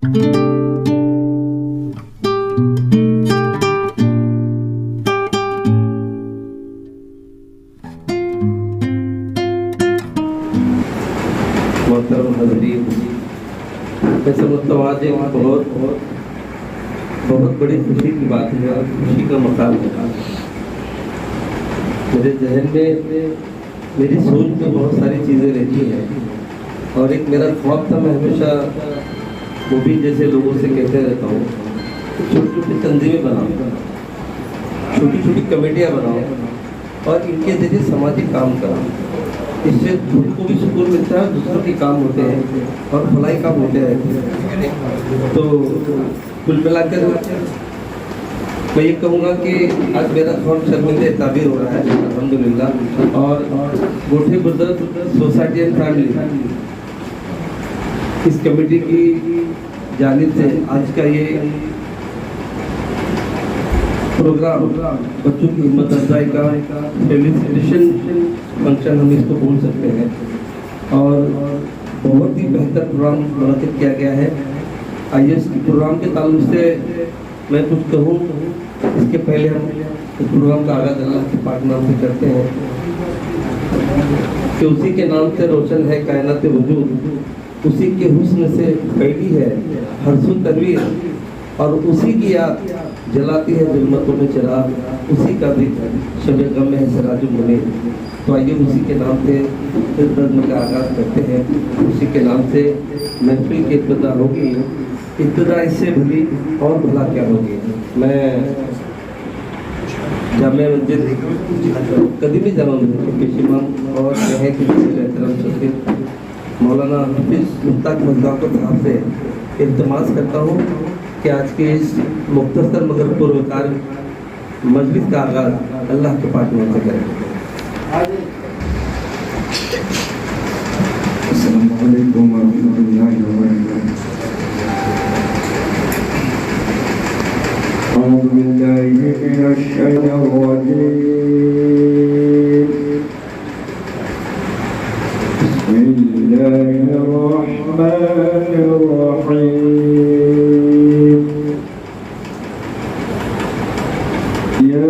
मोहतरम हज़रीन, मैं समझता हूँ आज एक बहुत बड़ी खुशी की बात है और खुशी का मकाम है। मेरे जहन में, मेरी सोच में बहुत सारी चीज़ें रहती हैं और एक मेरा ख्वाब था, मैं हमेशा वो भी जैसे लोगों से कहते रहता हूँ, छोटी छोटी तंजीमें बनाऊँ, छोटी छोटी कमेटियाँ बनाऊँ और इनके जरिए सामाजिक काम कराऊँ। इससे खुद को भी सुकून मिलता है, दूसरों के काम होते हैं और भलाई काम होते हैं। तो कुल मिलाकर मैं ये कहूँगा कि आज मेरा ख्वाब शर्मिंदे ताबीर हो रहा है अल्हम्दुलिल्लाह। और गोठे बुजुर्ग सोसाइटी एंड फैमिली इस कमेटी की जानिब से आज का ये प्रोग्राम बच्चों की हिम्मत अफजाई का फेलिसिटेशन फंक्शन हम इसको बोल सकते हैं और बहुत ही बेहतर प्रोग्राम मुनक़िद किया गया है। आइए इस प्रोग्राम के ताल्लुक से मैं कुछ कहूँ, इसके पहले हम इस प्रोग्राम का आगाज़ अल्लाह के पाक नाम से करते हैं कि उसी के नाम से रोशन है कायनात वजूद, उसी के हुस्न से फैली है हर सू तनवीर और उसी की याद जलाती है जुल्मतों में चिराग, उसी का भी शब गम में है सिराजुल मुनीर। तो आइए उसी के नाम से इस नज़्म का आगाज़ करते हैं। उसी के नाम से महफिल की इब्तिदा होगी, इब्तिदा इससे भली और भला क्या होगी। मैं जामिया मस्जिद कदीमी जामा मस्जिद के पेश इमाम और यहाँ के एहतराम शरीफ मौलाना हफीज़ मुश्ताक मज़दाक़ साहब से इल्तिमास करता हूँ कि आज के इस मुख्तसर मगर पुरवकार मजलिस का आगाज़ अल्लाह के पाक नाम से करें। अस्सलामु अलैकुम वरहमतुल्लाहि वबरकातुहू। अऊज़ु बिल्लाहि मिनश शैतानिर रजीम। बिस्मिल्लाहिर रहमानिर रहीम। या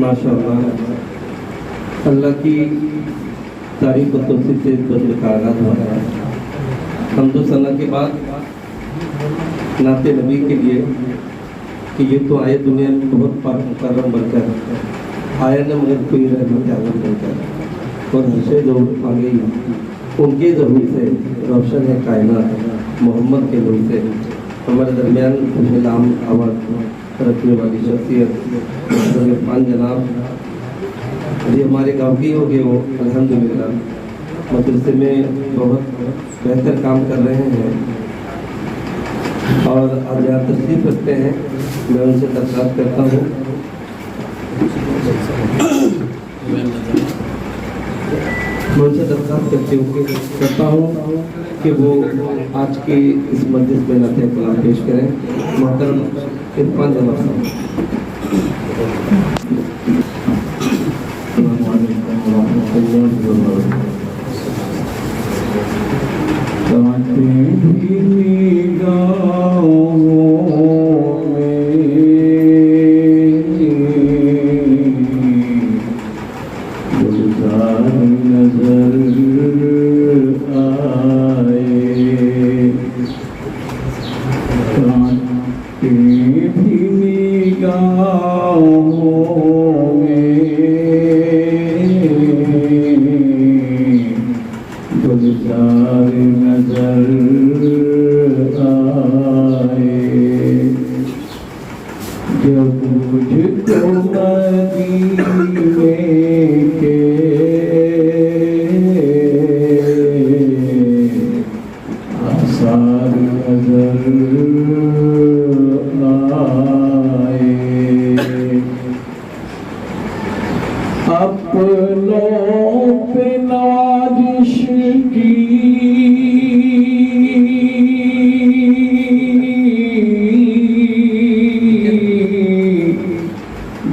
माशाअल्लाह, अल्लाह की तारीफ और तौसीफ से बजर का आगाज़ हो रहा है। हम्दो सना के बाद नाते नबी के लिए कि ये तो आए दुनिया में बहुत पाक मुकर्रम बनकर आया न मगर कोई रहमत आलम बनकर और हर्षे ज़रूर आ गई उनके ज़रूर से रोशन है कायनात मोहम्मद के नूर से। हमारे दरमियान नाम आवाज़ रखने वाली शख्सियत इरफान जनाब अभी हमारे गाँव की हो गए वो अल्हम्दुलिल्लाह मदरसे में बहुत बेहतर काम कर रहे हैं और आज यहाँ तशरीफ़ रखते हैं। मैं उनसे दरख्वास्त करता हूँ करता हूँ कि वो आज के इस मजलिस में नाते कलाम पेश करें। मोहतरम इरफान जनाब साहब।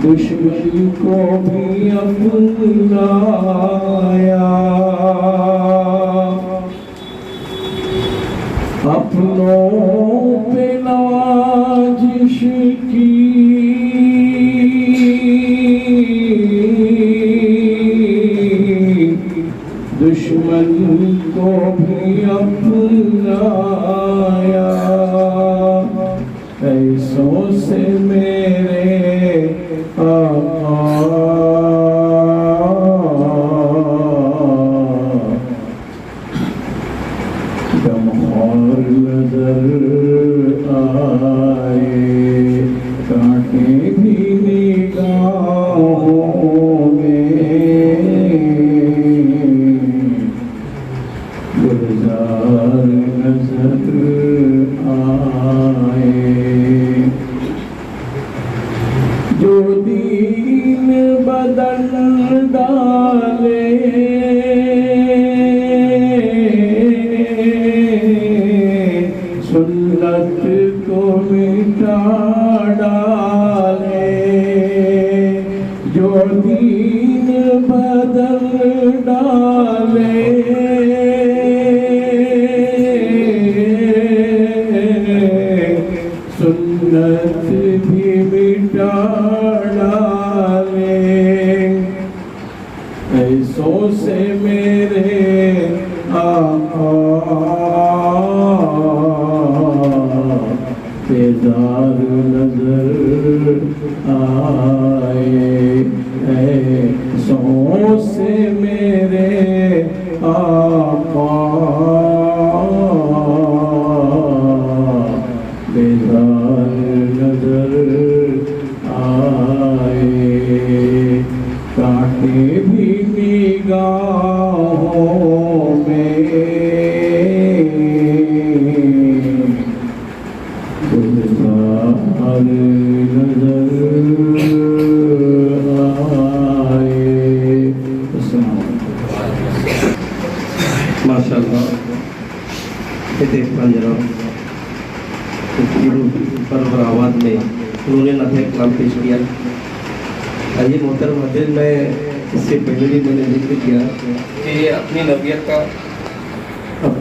दुश्मन को भी अपनाया, अपनों पे नवाजिश की, दुश्मन को भी अपनाया। ऐसों से मेरे गमखोर नजर आए, कांटे भी निगाहों में, गुलजार नजर आए। जो दीन बदल डाले, सुन्नत को मिटा डाले, जो दीन बदल डाले, सुन्नत भी मिटा डाले। ऐसों से मेरे आका बेजार नजर आए। काटे भी निगाहों में गुलजार नजर आए। माशाअल्लाह जनाब पर आवाज़ में उन्होंने नाते कलाम पेश किया। आइए मोहतरम हाज़िर, मैं इससे पहले भी मैंने जिक्र किया कि ये अपनी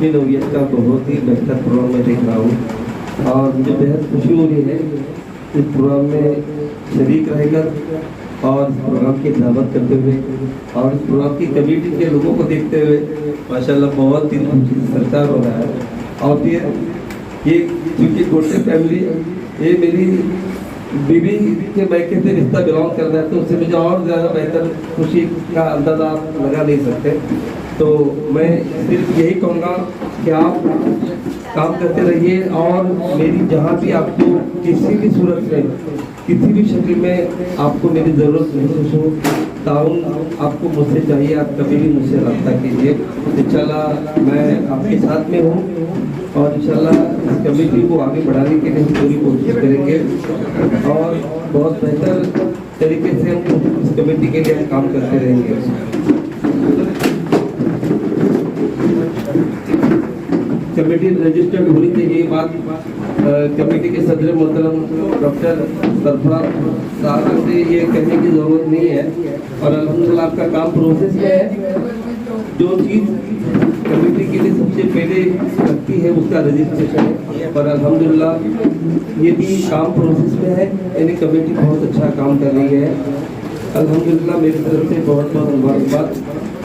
नौयत का बहुत ही बेहतर प्रोग्राम मैं देख रहा हूँ और मुझे बेहद खुशी हो रही है इस प्रोग्राम में शरीक रहकर और इस प्रोग्राम की दावत करते हुए और इस प्रोग्राम की कमेटी के लोगों को देखते हुए माशाल्लाह बहुत ही सरकार हो रहा है। और ये क्योंकि गोटे फैमिली ये मेरी बीवी के मैके से रिश्ता बिलोंग कर रहा है, तो उससे मुझे और ज़्यादा बेहतर खुशी का अंदाज़ा आप लगा नहीं सकते। तो मैं सिर्फ यही कहूँगा कि आप काम करते रहिए और मेरी जहाँ भी आपको किसी भी सूरत में किसी भी शक्ल में आपको मेरी ज़रूरत महसूस हो, ताउन आपको मुझसे चाहिए, आप कभी भी मुझसे रब्ता कीजिए। इंशाल्लाह मैं आपके साथ में हूँ और इंशाल्लाह इस कमेटी को आगे बढ़ाने के लिए हम पूरी कोशिश करेंगे और बहुत बेहतर तरीके से हम इस कमेटी के लिए हम काम करते रहेंगे। कमेटी रजिस्टर्ड होनी चाहिए, बात कमेटी के सदर मोहतरम डॉक्टर सरफराज साहब से ये कहने की ज़रूरत नहीं है और अल्हम्दुलिल्लाह आपका काम प्रोसेस में है। जो चीज़ कमेटी के लिए सबसे पहले लगती है उसका रजिस्ट्रेशन है और अल्हम्दुलिल्लाह ये भी काम प्रोसेस में है, यानी कमेटी बहुत अच्छा काम कर रही है। अल्हम्दुलिल्लाह मेरी तरफ से बहुत बहुत मुबारकबाद।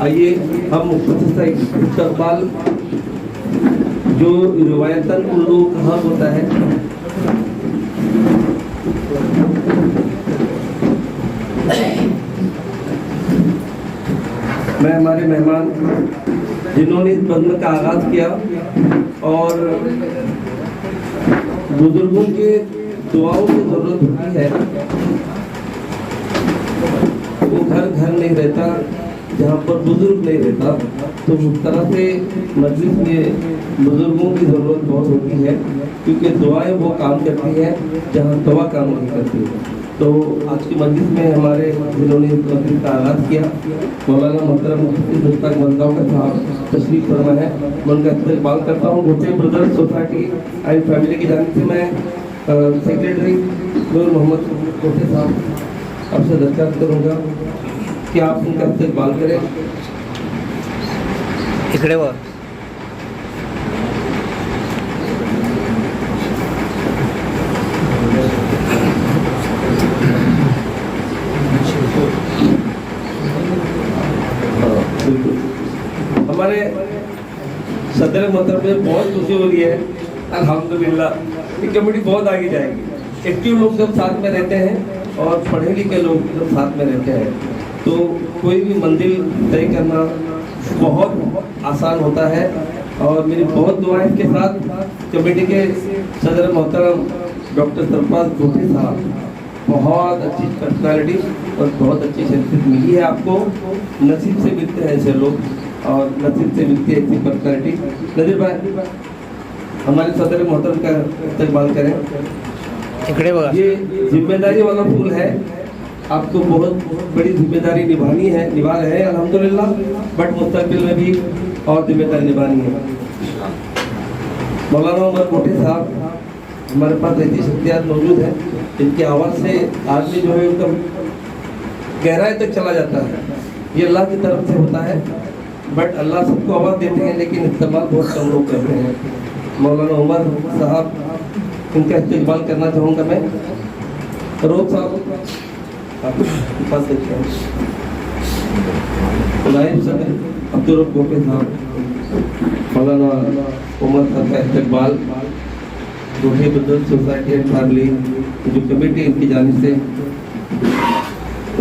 आइए हम मुख्तसर इस्तकबाल जो रिवायतन उन लोगों का हक होता है, मैं हमारे मेहमान जिन्होंने इस बंद का आगाज़ किया और बुजुर्गों के दुआओं की ज़रूरत होती है। वो घर नहीं रहता जहाँ पर बुजुर्ग नहीं रहता, तो उस तरह से मजलिस में बुजुर्गों की ज़रूरत बहुत होती है क्योंकि दुआएं वो काम करती है जहाँ दवा काम नहीं करती है। तो आज की मजलिस में हमारे जिन्होंने इस मजलिस का आगाज़ किया मौलाना मोहतरम मुश्ताक मंदाव का साहब तशरीफ फरमा है, मैं उनका इस्तकबाल करता हूँ। गोटे ब्रदर्स सोसाइटी एंड फैमिली की जानिब से मैं सेक्रेटरी नूर मोहम्मद गोटे साहब आपसे दरख्वास्त करूँगा कि आप उनका इस्तकबाल करें। इकडे वर हमारे सदर मोहतरम में बहुत खुशी हो रही है अल्हम्दुलिल्लाह। ये कमेटी बहुत आगे जाएगी। एक्टिव लोग जब साथ में रहते हैं और पढ़े लिखे लोग जब साथ में रहते हैं तो कोई भी मंजिल तय करना बहुत आसान होता है। और मेरी बहुत दुआएं के साथ कमेटी के सदर मोहतरम डॉक्टर सरफराज गोटे साहब, बहुत अच्छी पर्सनालिटी और बहुत अच्छी शख्सियत मिली है आपको। नसीब से मिलते हैं ऐसे लोग और नसीब से मिलती है ऐसी पर्सनालिटी। नजीर भाई हमारे सदर मोहतरम का इस्तकबाल करें। इकडे बघा। ये जिम्मेदारी वाला फूल है, आपको बहुत बड़ी जिम्मेदारी निभा रहे हैं अल्हम्दुलिल्लाह, बट मुस्तकबिल में भी और जिम्मेदारी निभानी है। मौलाना उमर कोठे साहब हमारे पास ऐसी शख्सियत मौजूद है जिनकी आवाज़ से आदमी जो है एकदम गहराई तक चला जाता है। ये अल्लाह की तरफ से होता है, बट अल्लाह सबको आवाज़ देते हैं लेकिन इस्तेमाल बहुत कम लोग करते हैं। मौलाना उमर साहब इनका इस्तेमाल करना चाहूँगा मैं। रोज साहब आपके पास देखते हैं नायब सदर अब्दुल गोटे साहब, मौलाना उमर साहब का इस्तेमाल गोटे बुजुर्ग सोसाइटी एंड फैमिली जो कमेटी इनकी जानिब से।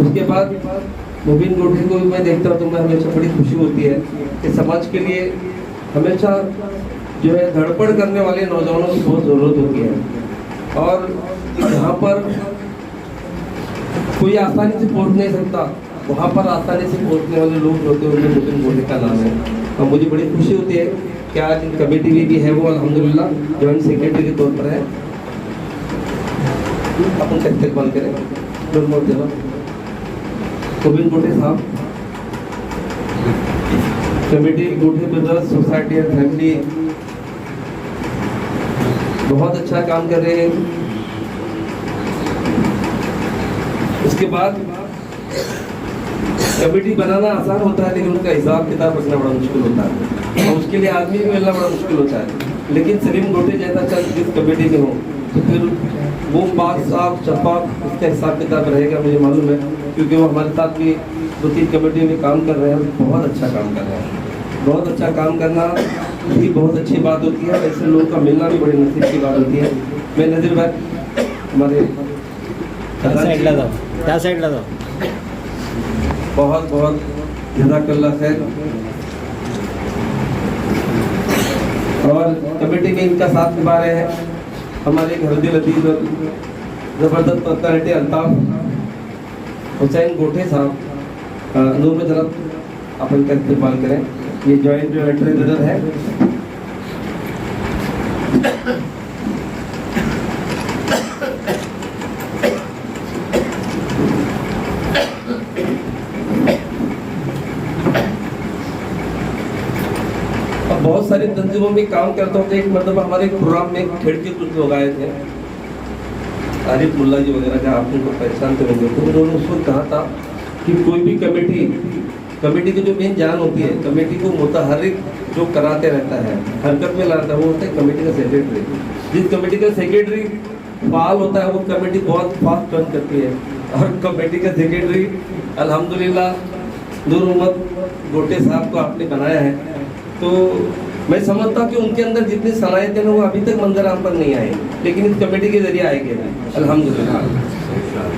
उसके बाद मुबीन गोटे को मैं देखता हूँ तो मैं हमेशा बड़ी खुशी होती है कि समाज के लिए हमेशा जो है धड़पड़ करने वाले नौजवानों की बहुत ज़रूरत होती है। और यहाँ पर कोई आसानी से पहुंच नहीं सकता, वहाँ पर आसानी से पहुंचने वाले लोग होते हैं, उनमें मुबिन गोटे का नाम है। और मुझे बड़ी खुशी होती है कि आज कमेटी में भी है वो अल्हम्दुलिल्लाह जॉइंट सेक्रेटरी के तौर पर है। अपन का इस्तेमाल करें मुबिन गोटे साहब, कमेटी गोटे ब्रदर्स सोसाइटी एंड फैमिली बहुत अच्छा काम कर रहे हैं। उसके बाद कमेटी बनाना आसान होता है, लेकिन उनका हिसाब किताब रखना बड़ा मुश्किल होता है, और उसके लिए आदमी भी मिलना बड़ा मुश्किल होता है। लेकिन सलीम गोटे जैसा चंद जिस कमेटी में हो तो फिर वो पाक साफ शफाफ उसका हिसाब किताब रहेगा, मुझे मालूम है, क्योंकि वो हमारे साथ भी 2-3 कमेटी में काम कर रहे हैं, बहुत अच्छा काम कर रहे हैं। बहुत अच्छा काम करना भी बहुत अच्छी बात होती है, ऐसे लोगों का मिलना भी बड़ी नसीब की बात होती है। मैं नज़ीर भाई हमारे साइडला जाओ, त्या साइडला जाओ। बहुत बहुत जज़ाकल्लाह खैर। और कमेटी में इनका साथ निभा रहे हैं हमारे घरदिल अजीज और ज़बरदस्त पर्सनालिटी अल्ताफ हुसैन गोटे साहब। नूर में जरा अपन का इस्तेमाल करें, ये जॉइंट ट्रेजरर है। बहुत सारी तंजीमों में काम करता हूँ। एक मतलब हमारे प्रोग्राम में खेड़ के कुछ लोग आए थे, आरिफ मुल्ला जी वगैरह का, आप उनको पहचानते होंगे। तो उन्होंने उस वक्त कहा था कि कोई भी कमेटी की जो मेन जान होती है, कमेटी को मुतहर्रिक जो कराते रहता है, हरकत में लाता है, वो होता है कमेटी का सेक्रेटरी। जिस कमेटी का सेक्रेटरी फाल होता है वो कमेटी बहुत फास्ट रन करती है। और कमेटी का सेक्रेटरी अल्हम्दुलिल्लाह नूर मोहम्मद गोटे साहब को आपने बनाया है, तो मैं समझता हूँ कि उनके अंदर जितनी सलाहियतें हैं वो अभी तक मंजर आम पर नहीं आए, लेकिन इस कमेटी के जरिए आएंगे अल्हम्दुलिल्लाह।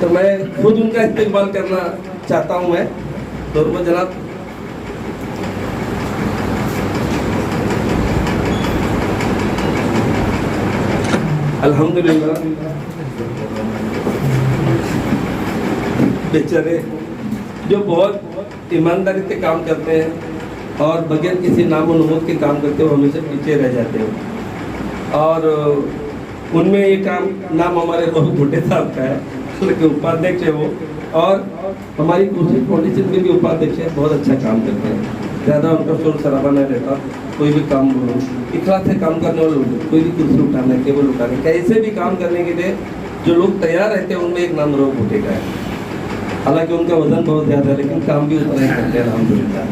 तो मैं खुद उनका इस्तेमाल करना चाहता हूँ। मैं तो जनाब अल्हम्दुलिल्लाह बेचारे जो बहुत ईमानदारी से काम करते हैं और बगैर किसी नाम और नमूद के काम करते हो हमेशा पीछे रह जाते हो। और उनमें ये काम नाम हमारे बहुत छोटे साहब का है, लेकिन उपाध्यक्ष है वो, और हमारी कोशिश फाउंडेशन में भी उपाध्यक्ष है, बहुत अच्छा काम करते हैं। ज़्यादा उनका शोर शराबा नहीं रहता, कोई भी काम इखलास से काम करने वाले लोग, कोई भी कुर्सी उठाना है, केबल उठाने, कैसे भी काम करने के लिए जो लोग तैयार रहते हैं उनमें एक नाम रोक उठेगा है। हालांकि उनका वजन बहुत ज़्यादा है, लेकिन काम भी उतना ही करते हैं अल्हम्दुलिल्लाह।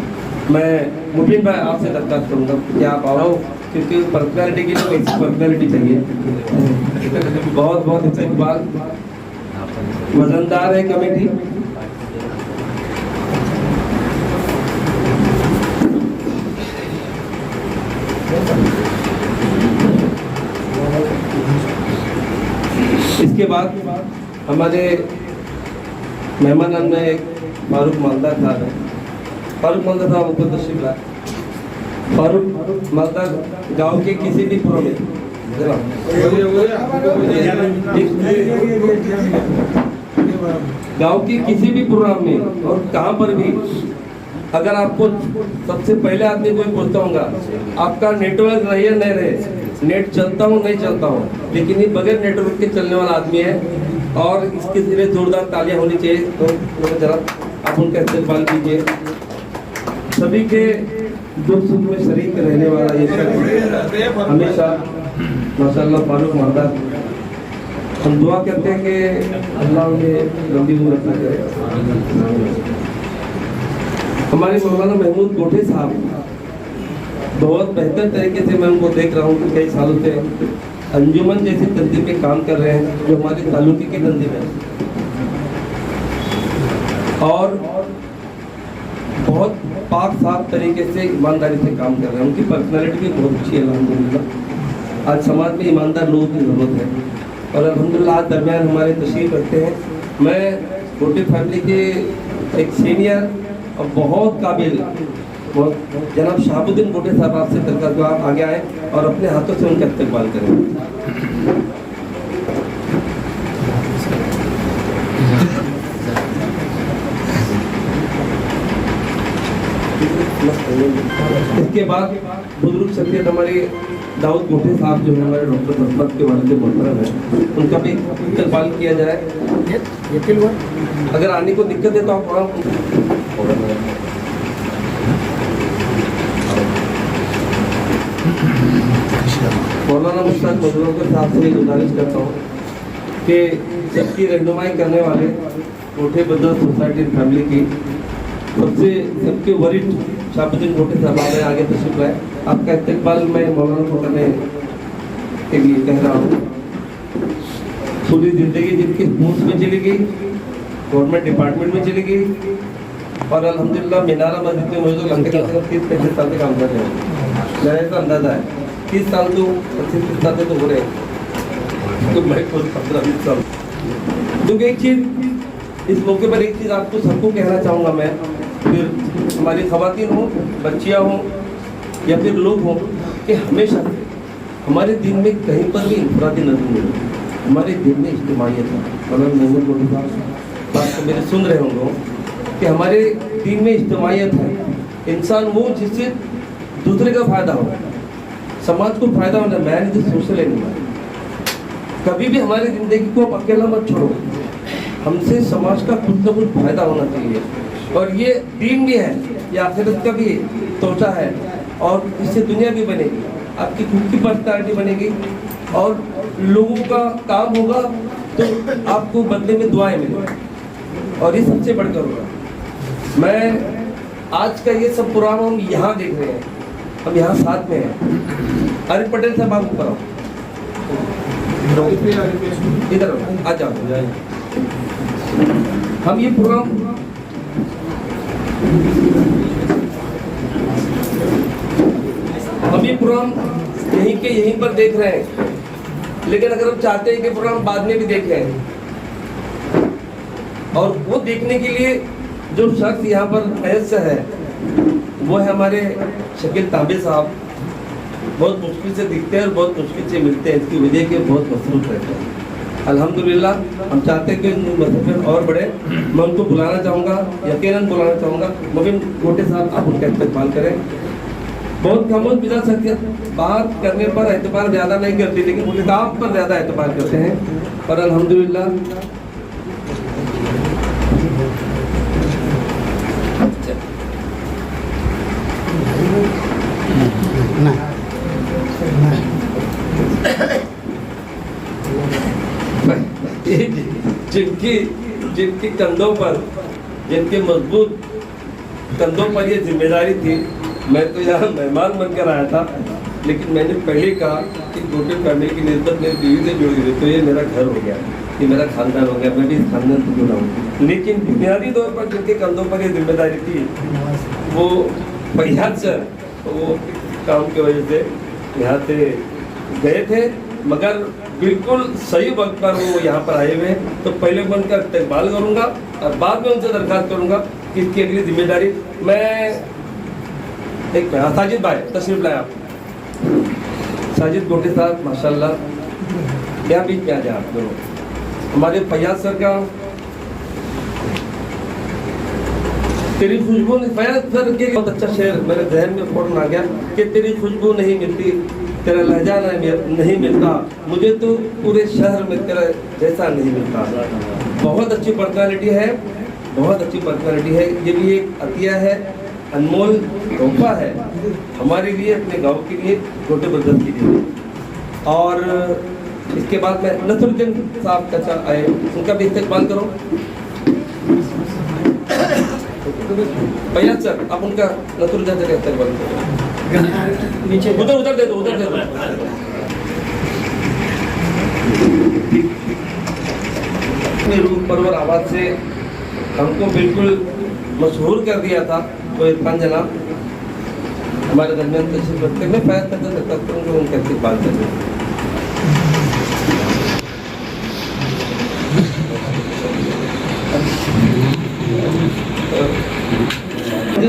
मैं मुबीन भाई आपसे दरख्वास्त करूँगा कि आप आओ, क्योंकि पर्सनैलिटी की तो ऐसी पर्सनैलिटी चाहिए। बहुत बहुत इस्तेमाल, वजनदार है कमेटी। इसके बाद हमारे मेहमान में एक फारूक मालदार साहब है। फारूक मालदार साहब ऊपर तशरीफ लाए। फारूक मालदार गांव के किसी भी पुरों में गांव के किसी भी प्रोग्राम में और कहाँ पर भी अगर आपको सबसे पहले आदमी कोई पूछता होगा आपका नेटवर्क रहे या नहीं रहे, नेट चलता हूँ नहीं चलता हूँ, लेकिन ये बगैर नेटवर्क के चलने वाला आदमी है और इसके लिए जोरदार तालियां होनी चाहिए। तो जरा आप उनका इस्तेमाल कीजिए। सभी के दुख सुख में शरीक रहने वाला ये शख्स हमेशा माशाअल्लाह फारूक मालदार, हम दुआ करते हैं कि अल्लाह उन्हें लंबी उम्र अता करे। हमारे मौलाना महमूद गोटे साहब बहुत बेहतर तरीके से मैं उनको देख रहा हूँ कि कई सालों से अंजुमन जैसी तंजीम में काम कर रहे हैं, जो हमारे तालुके की तंजीम है, और बहुत पाक साफ तरीके से ईमानदारी से काम कर रहे हैं। उनकी पर्सनैलिटी भी बहुत अच्छी है अल्हम्दुलिल्लाह। आज समाज में ईमानदार लोगों की ज़रूरत है और अल्हम्दुलिल्लाह आज दरमियान हमारे तशरीफ रखते हैं। मैं गोटे फैमिली के एक सीनियर और बहुत काबिल जनाब शहाबुद्दीन गोटे साहब आपसे दरख्वास्त जो आप आगे आए और अपने हाथों से उनका इस्तेमाल करें। इसके बाद बुजुर्ग शख्सियत हमारे दाऊद गोटे साहब जो है हमारे डॉक्टर बसमत के वाले मोहतरम है, उनका भी इस्तकबाल किया जाए। अगर आने को दिक्कत है तो आप वहाँ मौलाना मुश्ताक मजरूर साहब से गुजारिश करता हूँ कि सबकी रहनुमाई करने वाले गोटे बदर सोसाइटी फैमिली की सबसे सबके वरिष्ठ शाहबुद्दीन गोटे साहब आए आगे तशरीफ लाए। आपका इस्तकबाल मैं मौलाना को करने के लिए कह रहा हूँ। पूरी जिंदगी जिनकी स्पोर्ट्स में चली गई, गवर्नमेंट डिपार्टमेंट में चली गई और अल्हम्दुलिल्लाह मीनारा मस्जिद में मुझे लगता है 30-35 साल से काम कर रहे हैं। मेरा ऐसा अंदाजा है 30 साल तो 25 साल तो हो रहे हैं, तो मैं खुद 15-20 साल। क्योंकि एक चीज़ इस मौके पर एक चीज़ आपको सबको कहना चाहूँगा मैं, फिर हमारी ख़वातीन हो, बच्चियाँ हों या फिर लोग हों, कि हमेशा हमारे दिन में कहीं पर भी इंफरादी नजर नहीं है, हमारे दिन में इज्तिमाइयत है। और महमूद गोटी साहब बात तो मेरे सुन रहे होंगे कि हमारे दिन में इज्तिमाइयत है। इंसान वो जिससे दूसरे का फ़ायदा हो, समाज को फ़ायदा होना, मैन इज सोशल एनिमल। कभी भी हमारी ज़िंदगी को आप अकेला मत छोड़ो, हमसे समाज का कुछ ना कुछ फ़ायदा होना चाहिए। और ये दीन भी है, ये आखिरत का भी तोहफा है, और इससे दुनिया भी बनेगी, आपकी खुद की पर्सनैलिटी बनेगी और लोगों का काम होगा तो आपको बदले में दुआएं मिलेंगी, और ये सबसे बढ़कर होगा। मैं आज का ये सब प्रोग्राम हम यहाँ देख रहे हैं, हम यहाँ साथ में हैं। अरिफ पटेल साहब आप ऊपर आओ, इधर आ जाओ। हम ये प्रोग्राम यहीं के यहीं पर देख रहे हैं, लेकिन अगर हम चाहते हैं कि प्रोग्राम बाद में भी देखें, और वो देखने के लिए जो शख्स यहाँ पर ऐसा है वो है हमारे शकील ताबे साहब। बहुत मुश्किल से दिखते हैं और बहुत मुश्किल से मिलते हैं, इसकी वजह के बहुत मसरूफ रहते हैं। अल्हम्दुलिल्लाह हम चाहते हैं कि मसरूफियत और बढ़े। मैं उनको बुलाना चाहूँगा, यकीनन बुलाना चाहूँगा। मुबीन गोटे साहब आप उनका इस्तकबाल करें। बहुत खामोश मिजाज शख्सियत, बात करने पर एतबार ज़्यादा नहीं करती, लेकिन उनके काम पर ज़्यादा एतबार करते हैं। और अल्हम्दुलिल्लाह जिनकी कंधों पर, जिनके मजबूत कंधों पर ये जिम्मेदारी थी। मैं तो यहाँ मेहमान बनकर आया था, लेकिन मैंने पहले कहा कि गोटे फैमिली की निस्बत मेरी बीवी से जुड़ी हुई, तो ये मेरा घर हो गया, ये मेरा खानदान हो गया, मैं भी इस खानदान से जुड़ा हूँ। लेकिन बुनियादी तौर पर जिनके कंधों पर ये जिम्मेदारी थी वो फैयाज सर, वो काम की वजह से यहाँ से गए थे, मगर बिल्कुल सही वक्त पर वो यहाँ पर आए हुए हैं। तो पहले मैं उनका इस्तकबाल करूँगा और बाद में उनसे दरख्वास्त करूँगा कि इसकी अगली जिम्मेदारी मैं एक साजिद भाई तशरीफ लाए। आप साजिद गोटे साहब माशाल्लाह, क्या बीच में आ जाए आप दोनों। हमारे फैयाज सर का तेरी खुशबू, फैयाज सर के बहुत अच्छा शेर मेरे जहन में फौरन आ गया कि तेरी खुशबू नहीं मिलती, तेरा लहजा नहीं मिलता, मुझे तो पूरे शहर में तेरा जैसा नहीं मिलता। बहुत अच्छी पर्सनालिटी है, बहुत अच्छी पर्सनालिटी है। ये भी एक अतिया है, अनमोल तोहफा है हमारे लिए, अपने गांव के लिए, छोटे ब्रदर्स के लिए। और इसके बाद मैं नसरुद्दीन साहब का आए, उनका भी इस्तकबाल करो। भैया सर आप उनका नसरुद्दीन का इस्तकबाल करो। नीचे उधर दे दो, उधर दे दो। अपने रूप परवर आवाज से हमको बिल्कुल मशहूर कर दिया था तो इरफान जनाब हमारे दरमियान तशरीफ रखते हैं। मैं फैज करता सकता हूँ कि उनका इस्तकबाल करें।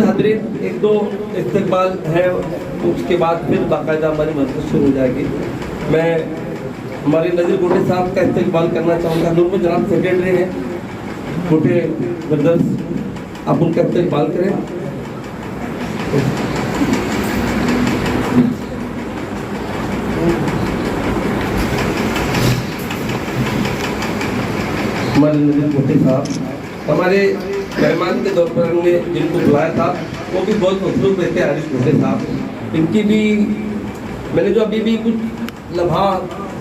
हजरीन एक दो इस्तकबाल है, उसके बाद फिर बाकायदा हमारी मजलिस शुरू हो जाएगी। मैं हमारे नज़ीर गोटे साहब का इस्तकबाल करना चाहूँगा। नूर जनाब सेक्रेटरी हैं गोटे ब्रदर्स, आप उनका इस्तकबाल करें। हमारे नवीन भुट्टे साहब हमारे मेहमान के तौर पर हमने जिनको बुलाया था वो भी बहुत मसरूफ रहते हैं। आरिफ भुट्टे साहब, इनकी भी मैंने जो अभी भी कुछ लम्हा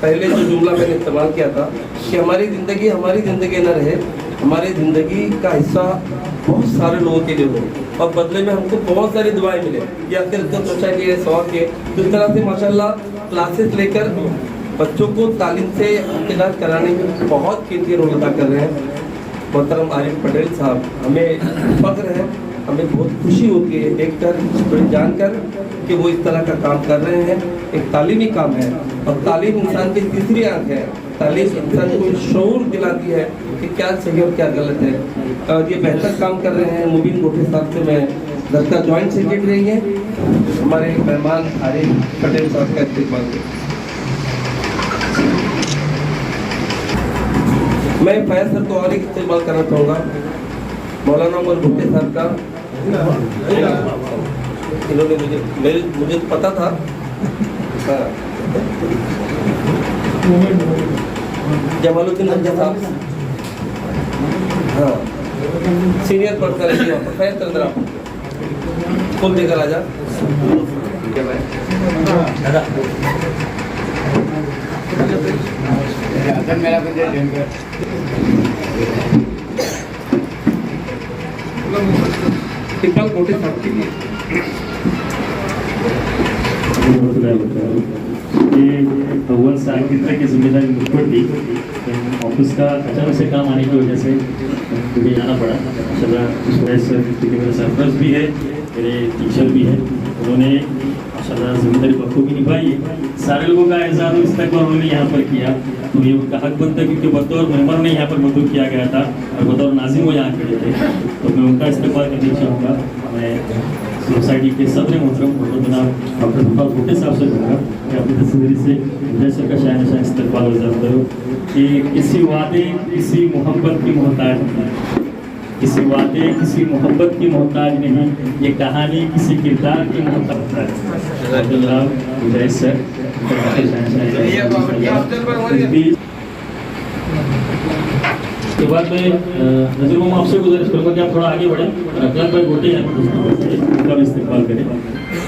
पहले जो जुमला मैंने इस्तेमाल किया था कि हमारी ज़िंदगी न रहे, हमारी ज़िंदगी का हिस्सा बहुत सारे लोगों के लिए हो और बदले में हमको बहुत सारी दुआएं मिले। ये आपके रद्द सोसाइटी है शौक है जिस तरह से माशाल्लाह क्लासेस लेकर बच्चों को तालीम से इख्तियार कराने में बहुत कीमती रोल अदा कर रहे हैं। मोहतरम आरिफ पटेल साहब, हमें फख्र है, हमें बहुत खुशी होती है देखकर जानकर कि वो इस तरह का काम कर रहे हैं। एक तालीमी काम है और तालीम इंसान की तीसरी आंख है। तालीम इंसान को शऊर दिलाती है कि क्या सही और क्या गलत है। और ये बेहतर काम कर रहे हैं। मुबीन गोठे साहब से मैं दस का जॉइंट सेक्रेटरी हैं, हमारे मेहमान आरिफ पटेल साहब का इस्तेमाल करें। मैं फैज सर को और एक इस्तेमाल करना चाहूँगा, मौलाना उमर भुट्टे साहब का। इन्होंने मुझे तो पता था। जमालुद्दीन नंजा साहब, हाँ सीनियर पर्सन है यहाँ पर। फैज सर जरा फुल देकर आ जा। मेरा मुझे इकबाल गोटे साहब की ये अव्वल सांगीतिक की जिम्मेदारी मुझ पर थी। ऑफिस का अचानक से काम आने की वजह से मुझे जाना पड़ा। माशाल्लाह इस वजह से मेरे सरपंच भी है, मेरे टीचर भी हैं, उन्होंने माशाल्लाह जिम्मेदारी बखूबी निभाई है। सारे लोगों का एहसास और इस्तेमाल उन्होंने यहाँ पर किया, तो ये उनका हक बनता है क्योंकि बतौर मेहमान ने यहाँ पर मदद किया गया था और बतौर नाज़िम वो यहाँ खड़े थे, तो मैं उनका इस्तेमाल करना चाहूँगा। मैं सोसाइटी के सदर मोहतरम जनाब डॉक्टर इकबाल भुट्टे साहब से कहूँगा कि अपनी तस्वीर से मुझे सर का शाह इस्तेमाल वजह करो कि किसी वादे किसी मोहब्बत की मोहताज नहीं, किसी वादे किसी मोहब्बत की मोहताज नहीं, ये कहानी किसी किरदार की मोहब्बत है। सर के बाद में नजर मोम आपसे गुजारिश करूँगा कि आप थोड़ा आगे बढ़ें और अकलान भाई गोटे हैं उनका भी इस्तेमाल करें।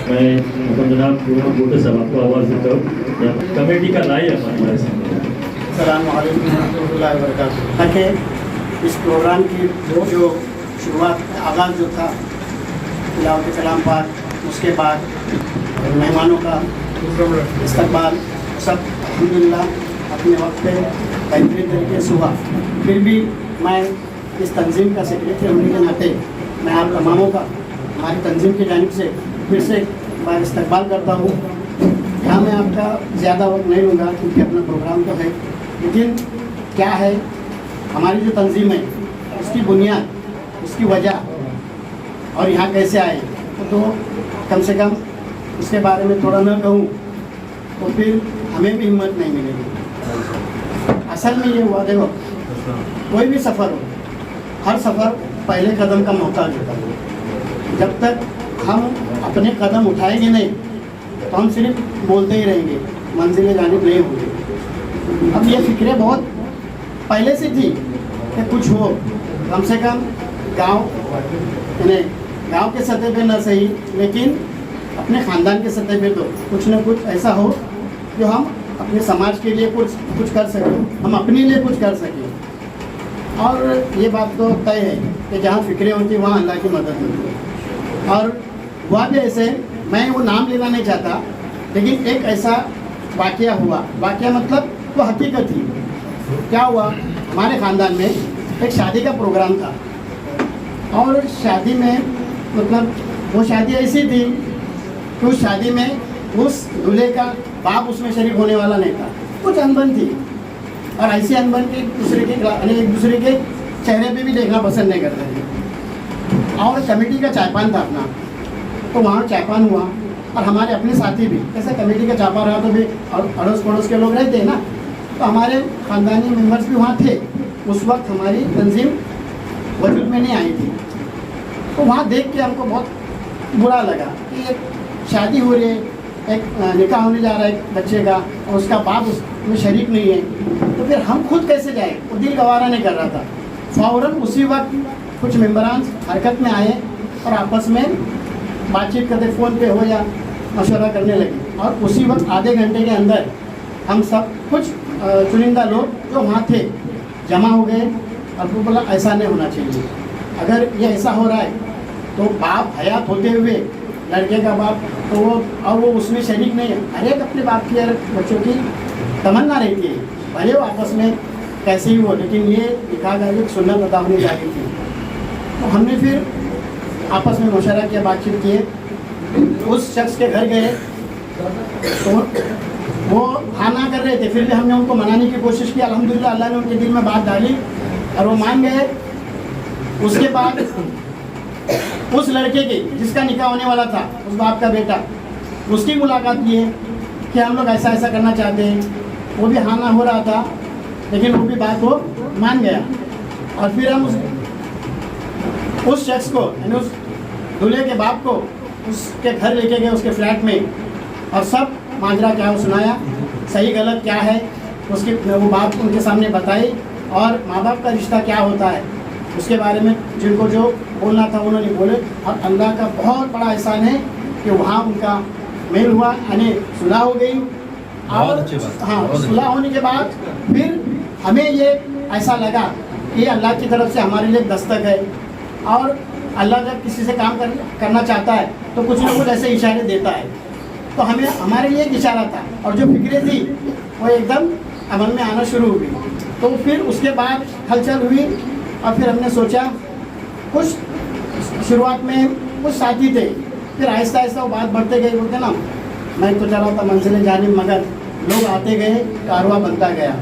मैं मतलब जनाब गोटे साहब आपको आवाज़ देता हूँ, कमेटी का राय है हमारे सामने। अस्सलाम वालेकुम रहमतुल्लाहि व बरकातुहू। ताकि इस प्रोग्राम की जो शुरुआत आगाज़ जो था तिलावत कलाम पाक, उसके बाद मेहमानों का इस्तकबाल, सब अल्हम्दुलिल्लाह अपने वक्त पे बेहतरीन तरीके से हुआ। फिर भी मैं इस तंजीम का सेक्रेटरी होने के नाते मैं आप तमामों का हमारी तंजीम की जानिब से फिर से एक बार इस्तकबाल करता हूँ। यहाँ मैं आपका ज़्यादा वक्त नहीं लूँगा क्योंकि अपना प्रोग्राम तो है, लेकिन क्या है हमारी जो तंजीम है उसकी बुनियाद, उसकी वजह और यहाँ कैसे आए, तो कम से कम उसके बारे में थोड़ा ना कहूँ तो फिर हमें भी हिम्मत नहीं मिलेगी। असल में ये हुआ, देखो कोई भी सफ़र हो, हर सफ़र पहले कदम का मोहताज होता है। जब तक हम अपने कदम उठाएंगे नहीं तो हम सिर्फ बोलते ही रहेंगे, मंजिल जानिब नहीं होंगे। अब ये फिक्रें बहुत पहले से थी कि कुछ हो, कम से कम गांव के सतह पे ना सही लेकिन अपने ख़ानदान के सतह पे तो कुछ न कुछ ऐसा हो जो हम अपने समाज के लिए कुछ कर सकें, हम अपने लिए कुछ कर सकें। और ये बात तो तय है कि जहाँ फिक्रें होती हैं वहाँ अल्लाह की मदद होती है। और हुआ भी ऐसे, मैं वो नाम लेना नहीं चाहता, लेकिन एक ऐसा वाक़या हुआ, वाक़या मतलब वो हकीकत थी। क्या हुआ, हमारे ख़ानदान में एक शादी का प्रोग्राम था और शादी में मतलब वो शादी ऐसी थी कि उस शादी में उस दूल्हे का बाप उसमें शरीक होने वाला नहीं था। कुछ अनबन थी और ऐसी अनबन के एक दूसरे के चेहरे पे भी देखना पसंद नहीं करते थे। और कमेटी का चायपान था अपना, तो वहाँ चायपान हुआ और हमारे अपने साथी भी, ऐसा कमेटी का चायपान रहा तो भी अड़ोस पड़ोस के लोग रहते हैं ना, तो हमारे ख़ानदानी मेंबर्स भी वहाँ थे। उस वक्त हमारी तंजीम वजूद में नहीं आई थी, तो वहाँ देख के हमको बहुत बुरा लगा कि एक शादी हो रही है, एक निकाह होने जा रहा है एक बच्चे का, और उसका बाप उसमें शरीक नहीं है, तो फिर हम खुद कैसे जाएं? वो दिल गवारा नहीं कर रहा था। फ़ौरन उसी वक्त कुछ मेंबरान हरकत में आए और आपस में बातचीत करते, फ़ोन पे हो या मशवरा करने लगे, और उसी वक्त आधे घंटे के अंदर हम सब कुछ चुनिंदा लोग जो वहाँ थे जमा हो गए। और वो बोला ऐसा नहीं होना चाहिए, अगर ये ऐसा हो रहा है तो बाप हयात होते हुए लड़के का बाप तो वो उसमें शरीक नहीं है। हर एक अपने बाप की और बच्चों की तमन्ना रहती है, भले वो आपस में कैसे ही हो, लेकिन ये निकाह का एक सुन्नत अदा होनी चाहिए थी। तो हमने फिर आपस में मशवरा किया, बातचीत किए, उस शख्स के घर गए तो वो हाँ ना कर रहे थे, फिर भी हमने उनको मनाने की कोशिश की। अल्हम्दुलिल्लाह अल्लाह ने उनके दिल में बात डाली और वो मान गए। उसके बाद उस लड़के की जिसका निकाह होने वाला था, उस बाप का बेटा, उसकी मुलाकात की है कि हम लोग ऐसा ऐसा करना चाहते हैं। वो भी हाँ ना हो रहा था, लेकिन वो भी बात को मान गया। और फिर हम उस शख्स को, यानी उस दूल्हे के बाप को उसके घर लेके गए, उसके फ्लैट में, और सब माजरा क्या है वो सुनाया, सही गलत क्या है उसकी वो बात उनके सामने बताई, और माँ बाप का रिश्ता क्या होता है उसके बारे में जिनको जो बोलना था उन्होंने बोले। और अल्लाह का बहुत बड़ा एहसान है कि वहाँ उनका मेल हुआ, यानी सुलह हो गई। और हाँ, सुलह होने के बाद फिर हमें ये ऐसा लगा कि अल्लाह की तरफ से हमारे लिए दस्तक है, और अल्लाह जब किसी से काम करना चाहता है तो कुछ ना कुछ ऐसे इशारे देता है। तो हमें हमारे लिए एक इशारा था, और जो फिक्रें थी वो एकदम अमल में आना शुरू हुई। तो फिर उसके बाद हलचल हुई, और फिर हमने सोचा, कुछ शुरुआत में कुछ साथी थे, फिर आहिस्ता आहिस्ता वो बात बढ़ते गई। बोलते ना, मैं तो चला था मंजिल जानिब, मगर लोग आते गए, कारवा बनता गया।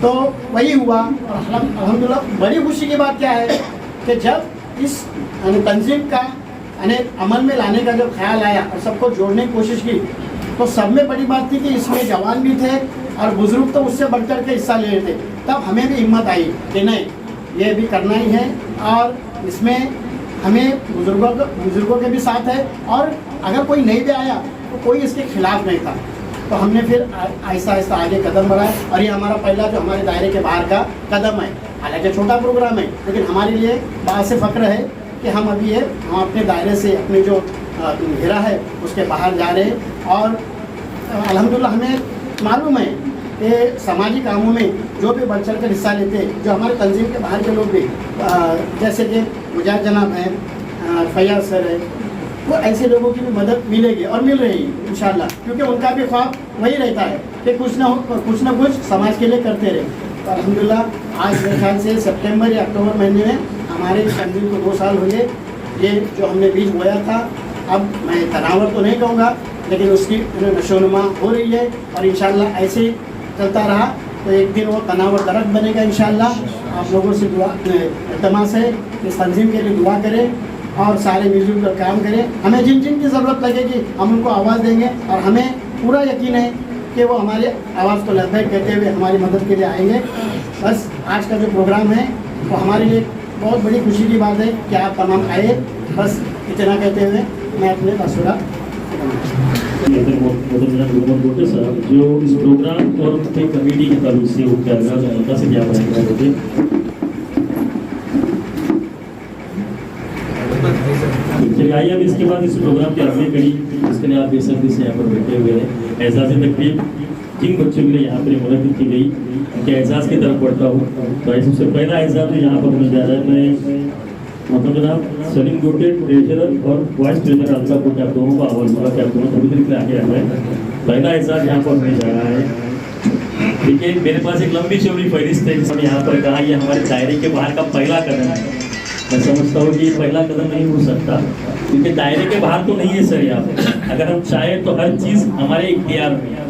तो वही हुआ। और अल्हम्दुलिल्लाह बड़ी खुशी की बात क्या है कि जब इस तंजीम का अमल में लाने का जब ख्याल आया और सबको जोड़ने की कोशिश की, तो सब में बड़ी बात थी कि इसमें जवान भी थे और बुजुर्ग तो उससे बढ़कर के हिस्सा ले रहे थे। तब हमें भी हिम्मत आई कि नहीं, ये भी करना ही है, और इसमें हमें बुजुर्गों के भी साथ है, और अगर कोई नहीं भी आया तो कोई इसके खिलाफ नहीं था। तो हमने फिर आहिस्ता आहिस्ता आगे कदम बढ़ाया, और ये हमारा पहला जो हमारे दायरे के बाहर का कदम है। हालांकि छोटा प्रोग्राम है, लेकिन हमारे लिए बात से फ़ख्र है कि हम अभी हम अपने दायरे से, अपने जो घेरा है उसके बाहर जा रहे हैं। और अल्हम्दुलिल्लाह हमें मालूम है कि समाजी कामों में जो भी बढ़ चढ़ कर हिस्सा लेते हैं, जो हमारे तंजीम के बाहर के लोग भी, जैसे कि मुजाहिद जनाब हैं, फैयाज सर है, वो ऐसे लोगों की भी मदद मिलेगी और मिल रही है इंशाल्लाह, क्योंकि उनका भी ख्वाब वही रहता है कि कुछ ना कुछ समाज के लिए करते रहे। तो अल्हम्दुलिल्लाह आज मेरे ख्याल से सितंबर या अक्टूबर महीने में हमारे तंजीम को 2 साल हो गए। ये जो हमने बीज बोया था, अब मैं तनावर तो नहीं कहूँगा, लेकिन उसकी नशोनुमा हो रही है, और इंशाल्लाह ऐसे ही चलता रहा तो एक दिन वो तनावर दरख्त बनेगा इंशाल्लाह। आप लोगों से दुआ इल्तमास है कि इस तंजीम के लिए दुआ करें और सारे मिलजुल कर काम करें। हमें जिन जिन की ज़रूरत लगेगी हम उनको आवाज़ देंगे, और हमें पूरा यकीन है कि वो हमारी आवाज़ को लब्बैक कहते हुए हमारी मदद के लिए आएंगे। बस आज का जो प्रोग्राम है वो हमारे लिए बहुत बड़ी खुशी की बात है कि आप तमाम आए। बस इतना कहते हुए मैं अपने मशवरा साहब जो इस प्रोग्राम और उसके कमेटी के ताल्लुक से वो क्या हल्का से क्या बताएंगे? चलिए आइए अब इसके बाद इस प्रोग्राम की अगली कड़ी, इसके लिए आप बेसब्री से यहाँ पर बैठे हुए हैं। एजाज़ तकरीब जिन बच्चों के लिए यहाँ पर मुनक़िद की गई, उनके एजाज़ की तरफ बढ़ता हूँ। तो सबसे पहला एजाज़ जो यहाँ पर होने जा रहा है, मैं मतलब जनाब सलीम गोटे ट्रेजरर और वाइस ट्रेजरर अल्तापुर के आप दोनों का आवाज़ होगा कि आप दोनों सभी तरीके आगे आ रहे हैं। पहला एजाज़ यहाँ पर होने जा रहा है। देखिए मेरे पास एक लंबी चौड़ी फहरिस्त है, जिसमें यहाँ पर कहा ये हमारे दायरे के बाहर का पहला कदम है। मैं समझता हूँ कि ये पहला कदम नहीं हो सकता, क्योंकि दायरे के बाहर तो नहीं है सर। यहाँ पर अगर हम चाहें तो हर चीज़ हमारे इख्तियार में है।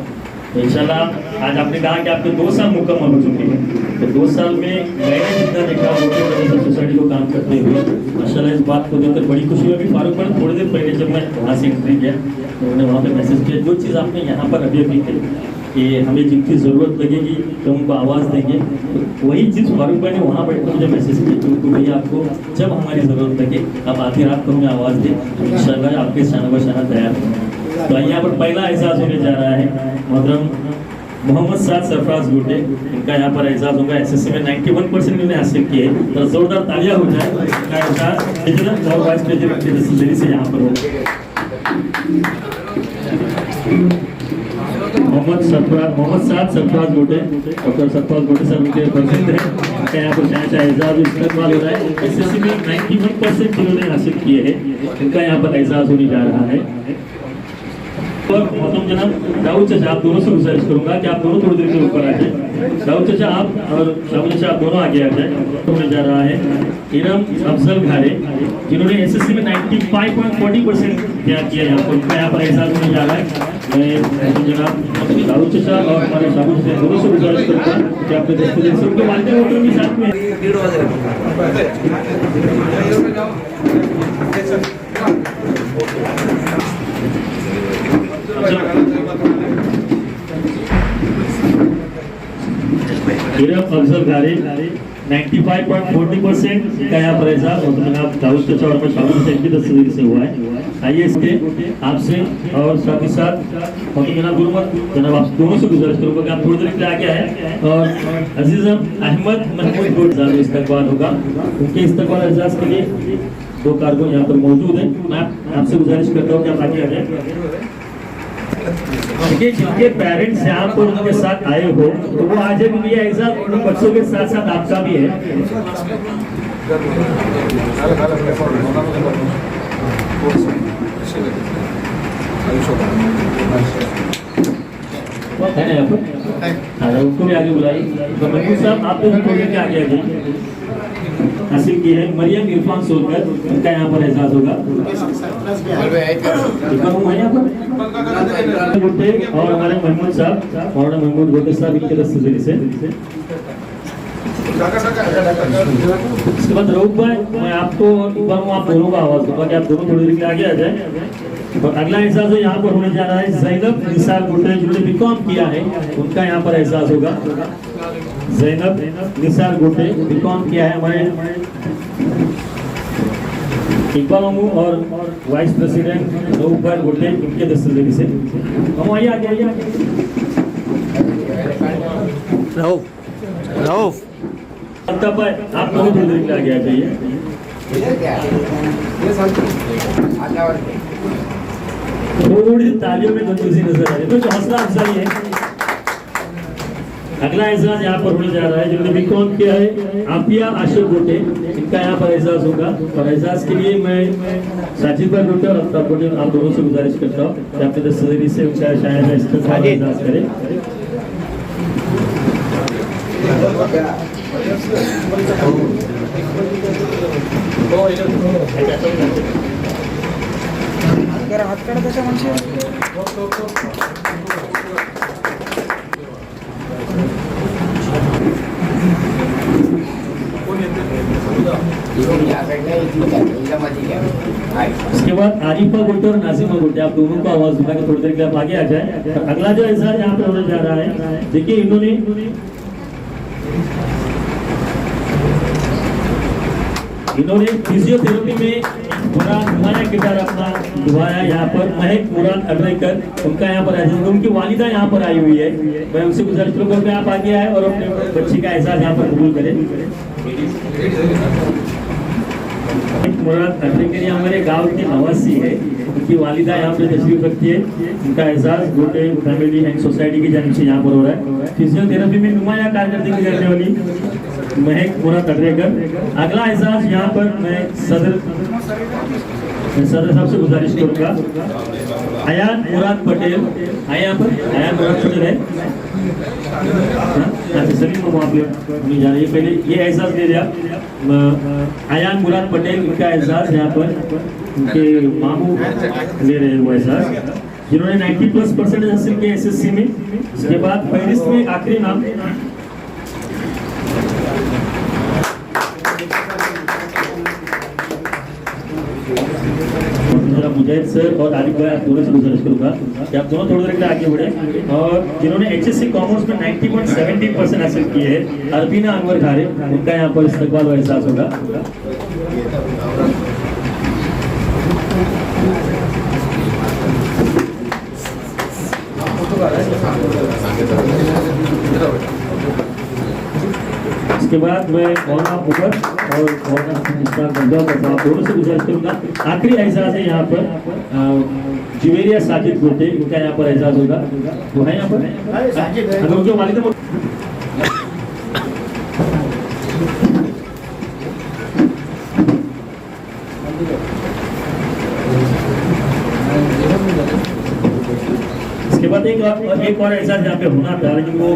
तो इंशाल्लाह आज आपने कहा कि आपके 2 साल मुकम्मल हो चुके हैं, तो 2 साल में मैंने जितना देखा वो सोसाइटी को काम करते हुए माशाल्लाह इस बात को देखकर बड़ी खुशी हुई। अभी फारूक पर थोड़ी देर पहले जब मैं वहाँ से एंट्री किया तो उन्होंने वहाँ पर मैसेज किया, जो चीज़ आपने यहाँ पर अभी अभी की कि हमें जिनकी ज़रूरत लगेगी तो उनको आवाज़ देंगे। तो वही चीज़ फारूक भाई ने वहाँ बैठ कर मुझे मैसेज किया कि उनको भैया आपको जब हमारी ज़रूरत लगे आप आधी रात को हमें आवाज़ दें, इंशाल्लाह आपके शाना बशाना तैयार है। तो यहाँ पर पहला एहसास होने जा रहा है मोहतरम मोहम्मद साद सरफराज गुटे, इनका यहाँ पर एहसास होगा। एसएससी में 91% इन्होंने हासिल किए, तो जोरदार तालियां हो जाए। इनका एहसास प्रेसिडेंट और वाइस प्रेसिडेंट की दस्तगिरी से यहाँ पर होगा। मोहम्मद साद सरफराज गुटे, डॉक्टर सरफराज गुटे सर उनके प्रसिद्ध हैं। इनका यहाँ पर शायद एहसास इस्तेमाल हो रहा है। एसएससी में 91% जिन्होंने हासिल किए हैं, इनका यहाँ पर एहसास होने जा रहा है। और मोहतरम जनाब दाऊद चाचा, आप दोनों से गुजारिश करूंगा कि आप दोनों थोड़ी देर के ऊपर आ जाए। दाऊद चाचा आप और शामिल चाचा आप दोनों आगे आ जाए। होने जा रहा है इरम अफजल घारे, जिन्होंने एसएससी में 95.40% तैयार किया। यहाँ पर उनका यहाँ पर एहसास होने जा रहा है। मैं जनाब दाऊद चाचा और हमारे शामिल से दोनों से गुजारिश करूंगा कि आपके दस्तगिरी से उनके वालिद वोटर भी साथ में इरम अफजल घारे 95.40% का यहाँ पर एहसास और जनाब दाऊद चाचा और मैं शामिल से इनकी दस्तगिरी से हुआ है। आइए इसके आपसे और साथ ही साथ जनाब गुरमत जनाब आप दोनों से गुजारिश करूँगा कि आप थोड़ी देर के लिए आगे आए और अजीज़म अहमद महमूद को इस्तकबाल होगा। उनके इस्तकबाल एहसास के लिए 2 कारकुन यहाँ पर मौजूद हैं। मैं आपसे गुजारिश करता हूँ कि आप आगे आ जाए। देखिए जिनके पेरेंट्स यहाँ पर उनके साथ आए हो तो वो आज भी ये एग्जाम उन बच्चों के साथ साथ आपका भी है। उनको भी आगे बुलाई। तो महमूद साहब आप तो थोड़े के आगे आ जाइए। हासिल की है मरियम इरफान सोलकर, उनका यहाँ पर एहसास होगा। और हमारे महमूद साहब मौलाना महमूद गोटे साहब इनके दस्तगिरी से। इसके बाद रऊफ भाई, मैं आपको एक बार आप दोनों का आवाज़ दूंगा कि आप दोनों थोड़ी देर के आगे आ जाए। और अगला एहसास जो यहाँ पर होने जा रहा है ज़ैनब निसार गुटे, जिन्होंने बीकॉम किया है, उनका यहाँ पर एहसास होगा। ज़ैनब निसार गुटे बीकॉम किया है हमारे इकबाल मामू और वाइस प्रेसिडेंट रऊफ भाई गुटे, इनके दस्तगिरी से। हम आइए आगे आइए रऊफ आप दोनों थोड़ी देर के आगे आ जाइए। थोड़ी सी तालियों में कंजूसी नजर आ रही है, तो हौसला अफजाई है। अगला एहसास यहाँ पर होने जा रहा है जिन्होंने बीकॉम किया है आफिया आशिक गोटे, इनका यहाँ पर एहसास होगा। और एहसास के लिए मैं साजिद भाई गोटे और अफ्ताब गोटे आप दोनों से गुजारिश करता हूँ कि अपने दस्तगिरी से उनका शायद एहसास करें। इसके बाद आरिफा गुटे और नाजिमा गुटे, आप दोनों को आवाज दूंगा कि थोड़ी देर के आप आगे आ जाए। अगला जो एहसास यहाँ पे होने जा रहा है, देखिए इन्होंने फिजियोथेरेपी में बड़ा नुमाया किरदार अपना निभाया। यहाँ पर महक मुराद अडरेकर, उनका यहाँ पर उनकी वालिदा यहाँ पर आई हुई है। मैं उनसे गुजारिश करूँगा कि आप आगे आए और अपने बच्ची का एहसास यहाँ पर कबूल करें। मुराद अडरेकर हमारे गांव की नवासी है, उनकी वालिदा यहाँ पे तशरीफ रखती है। उनका एहसास गोटे फैमिली एंड सोसाइटी की जानिब से यहाँ पर हो रहा है। फिजियोथेरेपी में नुमाया कारकर्दगी करने वाली महक मुराद अडरेकर। अगला एहसास यहाँ पर मैं सदर साहब से गुजारिश करूँगा, अयान मुराद पटेल। यहाँ पर अयान मुराद पटेल है, सलीम को वहाँ पे नहीं जा रही है। पहले ये एहसास ले लिया अयान मुराद पटेल, इनका एहसास यहाँ पर उनके मामू ले रहे हैं वो एहसास, जिन्होंने 90+ % हासिल किया एसएससी में। इसके बाद फहरिस्त में आखिरी नाम मुजाहिद सर और आरिफ भाई, आप दोनों से गुजारिश करूंगा कि आप दोनों थोड़ी देर आगे बढ़े। और जिन्होंने HSC कॉमर्स में 90.70% हासिल किए हैं, अरबीना अनवर खारे, उनका यहाँ पर इस्तकबाल व एहसास होगा। इसके बाद मैं मौलाना मुकर और मौलाना मुश्ताक बंदा साहब दोनों से गुजारिश करूंगा। आखिरी एहसास है यहाँ पर जुवेरिया साजिद गोटे, इनका यहाँ पर एहसास होगा। वो है यहाँ पर अगर उनके वालिद इसके बाद एक और एहसास यहाँ पे होना था, लेकिन वो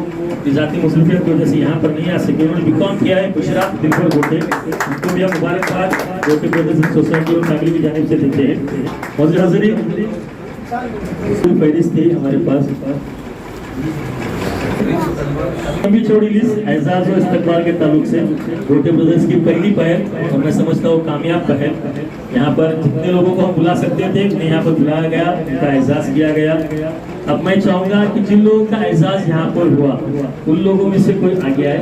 जाती मुसलिफियत की वजह से यहाँ पर नहीं आ सके। उन्होंने बीकॉम किया है बुशरा दिलबर गोटे, उनको भी हम मुबारकबाद गोटे ब्रदर्स सोसाइटी और फैमिली की जानिब से देते हैं। और हज़रीन फहरिस्त थी हमारे पास लंबी चौड़ी लिस्ट एजाज और इस्तकबाल के ताल्लुक से गोटे ब्रदर्स की पहली पहल, और मैं समझता हूँ कामयाब पहल। यहाँ पर जितने लोगों को हम बुला सकते थे उन्हें यहाँ पर बुलाया गया, उनका एजाज किया गया। अब मैं चाहूँगा कि जिन लोगों का एजाज यहाँ पर हुआ उन लोगों में से कोई आगे आए।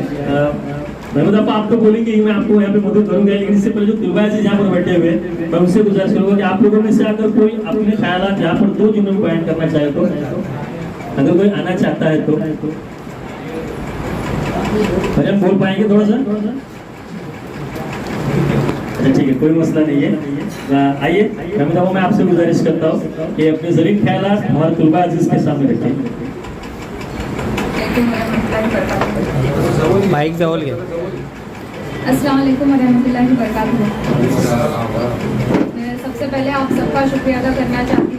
महमूद आपा आप तो बोलेंगे मैं आपको यहाँ पे मदद करूंगा, लेकिन इससे पहले जो तिलवा जी यहाँ पर बैठे हुए मैं उनसे गुजारिश करूंगा कि आप लोगों में से अगर कोई अपने ख्यालात यहाँ पर दो जुमलों में बयान करना चाहे तो, अगर कोई आना चाहता है तो हम बोल पाएंगे थोड़ा सा? अच्छा ठीक है, कोई मसला नहीं है। आइए महमूद आपा, मैं आपसे गुजारिश करता हूँ कि अपने ज़रीन ख्यालात हमारे तुलबा अजीज के सामने रखें। माइक दौल गया। अस्सलाम वालेकुम वरहमतुल्लाहि वबरकातुहू। मैं सबसे पहले आप सबका शुक्रिया अदा करना चाहती हूँ।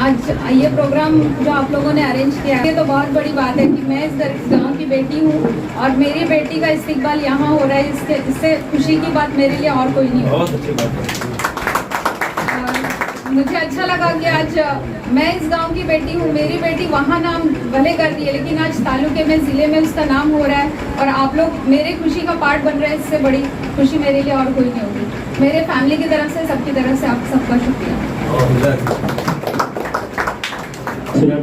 आज ये प्रोग्राम जो आप लोगों ने अरेंज किया है, ये तो बहुत बड़ी बात है कि मैं इस गाँव की बेटी हूँ और मेरी बेटी का इस्तिकबाल यहाँ हो रहा है। इससे खुशी की बात मेरे लिए और कोई नहीं। बहुत अच्छी बात है। मुझे अच्छा लगा कि आज मैं इस गांव की बेटी हूँ, मेरी बेटी वहाँ नाम भले कर रही है, लेकिन आज तालुके में, ज़िले में उसका नाम हो रहा है और आप लोग मेरे खुशी का पार्ट बन रहे हैं। इससे बड़ी खुशी मेरे लिए और कोई नहीं होगी। मेरे फैमिली की तरफ से, सबकी तरफ से आप सबका शुक्रिया।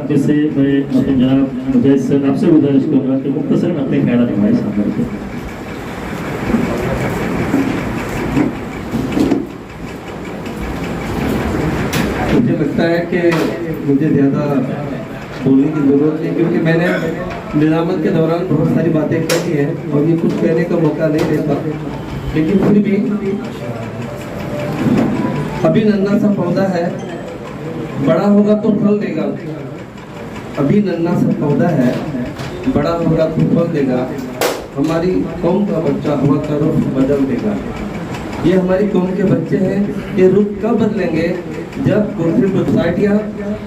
जैसे मैं अपने जनाब मुजाहिद सर आपसे गुजारिश करूँगा कि मुख्तसर अपने ख्याल हमारे सामने रखें। मुझे लगता है कि मुझे ज़्यादा बोलने की ज़रूरत नहीं, क्योंकि मैंने निज़ामत के दौरान बहुत सारी बातें कही हैं और ये कुछ कहने का मौका नहीं देता। लेकिन फिर भी अभी नन्हा सा पौधा है, बड़ा होगा तो फल देगा। अभी नन्हा सा पौधा है, बड़ा होगा तो फल देगा। हमारी कौम का बच्चा हुआ का रुख बदल देगा। ये हमारी कौम के बच्चे हैं। ये रुख कब बदलेंगे? जब गवर्नमेंट सोसाइटियाँ,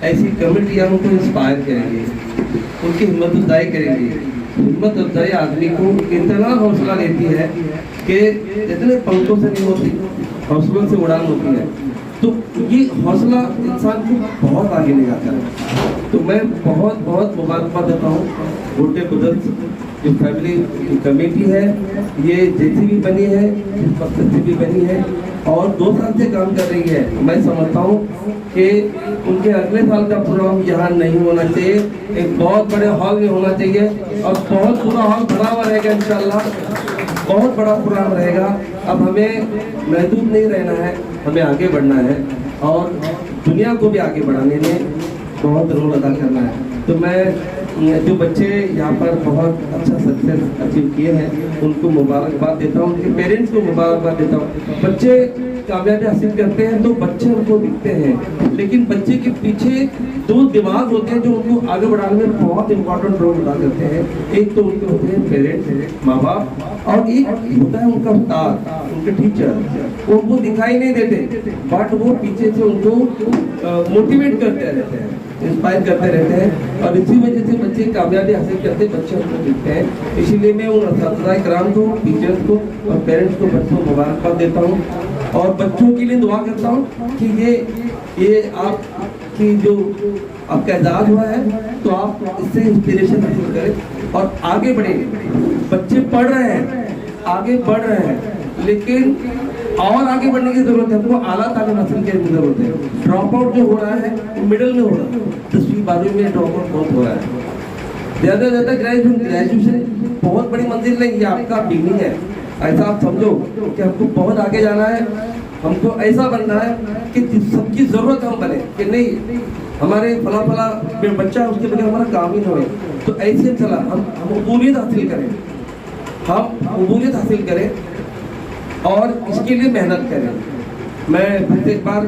ऐसी कमेटियाँ उनको इंस्पायर करेंगी, उनकी हिम्मत अफजाई करेंगी। हिम्मत अफजाई आदमी को इतना हौसला देती है कि जितने पंखों से नहीं होती, हौसलों से उड़ान होती है। तो ये हौसला इंसान को बहुत आगे ले जाता है। तो मैं बहुत बहुत मुबारकबाद देता हूँ गोटे ब्रदर्स जो फैमिली कमेटी है, ये जैसी भी बनी है, इस वक्त से भी बनी है और 2 साल से काम कर रही है। मैं समझता हूँ कि उनके अगले साल का प्रोग्राम यहाँ नहीं होना चाहिए, एक बहुत बड़े हॉल में होना चाहिए और बहुत पूरा हॉल भरा हुआ रहेगा इंशाल्लाह। बहुत बड़ा प्रोग्राम रहेगा। अब हमें महदूद नहीं रहना है, हमें आगे बढ़ना है और दुनिया को भी आगे बढ़ाने में बहुत रोल अदा करना है। तो मैं जो बच्चे यहाँ पर बहुत अच्छा सक्सेस अचीव किए हैं उनको मुबारकबाद देता हूँ, उनके पेरेंट्स को मुबारकबाद देता हूँ। बच्चे कामयाबी हासिल करते हैं तो बच्चे उनको दिखते हैं, लेकिन बच्चे के पीछे 2 दिमाग होते हैं जो उनको आगे बढ़ाने में बहुत इंपॉर्टेंट रोल अदा करते हैं। एक तो उनके होते हैं पेरेंट्स, माँ बाप, और एक होता है उनका उस्ताद, उनके टीचर। वो उनको दिखाई नहीं देते बट वो पीछे से उनको मोटिवेट करते रहते हैं, इंस्पायर करते रहते हैं और इसी वजह से बच्चे कामयाबी हासिल करते, बच्चे उनको दिखते हैं। इसीलिए मैं उन असातिज़ा कराम को, टीचर्स को और पेरेंट्स को, बच्चों को मुबारकबाद देता हूँ और बच्चों के लिए दुआ करता हूँ कि ये आपकी जो आपका एजाज हुआ है तो आप इससे इंस्पिरेशन हासिल करें और आगे बढ़ें। बच्चे पढ़ रहे हैं, आगे बढ़ रहे हैं, लेकिन और आगे बढ़ने की जरूरत है, हमको आला तालीम हासिल करने की जरूरत है। ड्रॉप आउट जो हो रहा है वो मिडिल में हो रहा है, 10वीं 12वीं में ड्रॉप आउट बहुत हो रहा है। ज़्यादा ग्रेजुएशन बहुत बड़ी मंजिल नहीं, ये आपका बिगनिंग है। ऐसा आप समझो कि हमको बहुत आगे जाना है, हमको ऐसा बनना है कि सबकी जरूरत हम बने, कि नहीं हमारे फला बच्चा उसके बगैर हमारा काम ही ना हो। तो ऐसे चला हम कबूलियत हासिल करें, हम कबूलियत हासिल करें और इसके लिए मेहनत करें। मैं फिर एक बार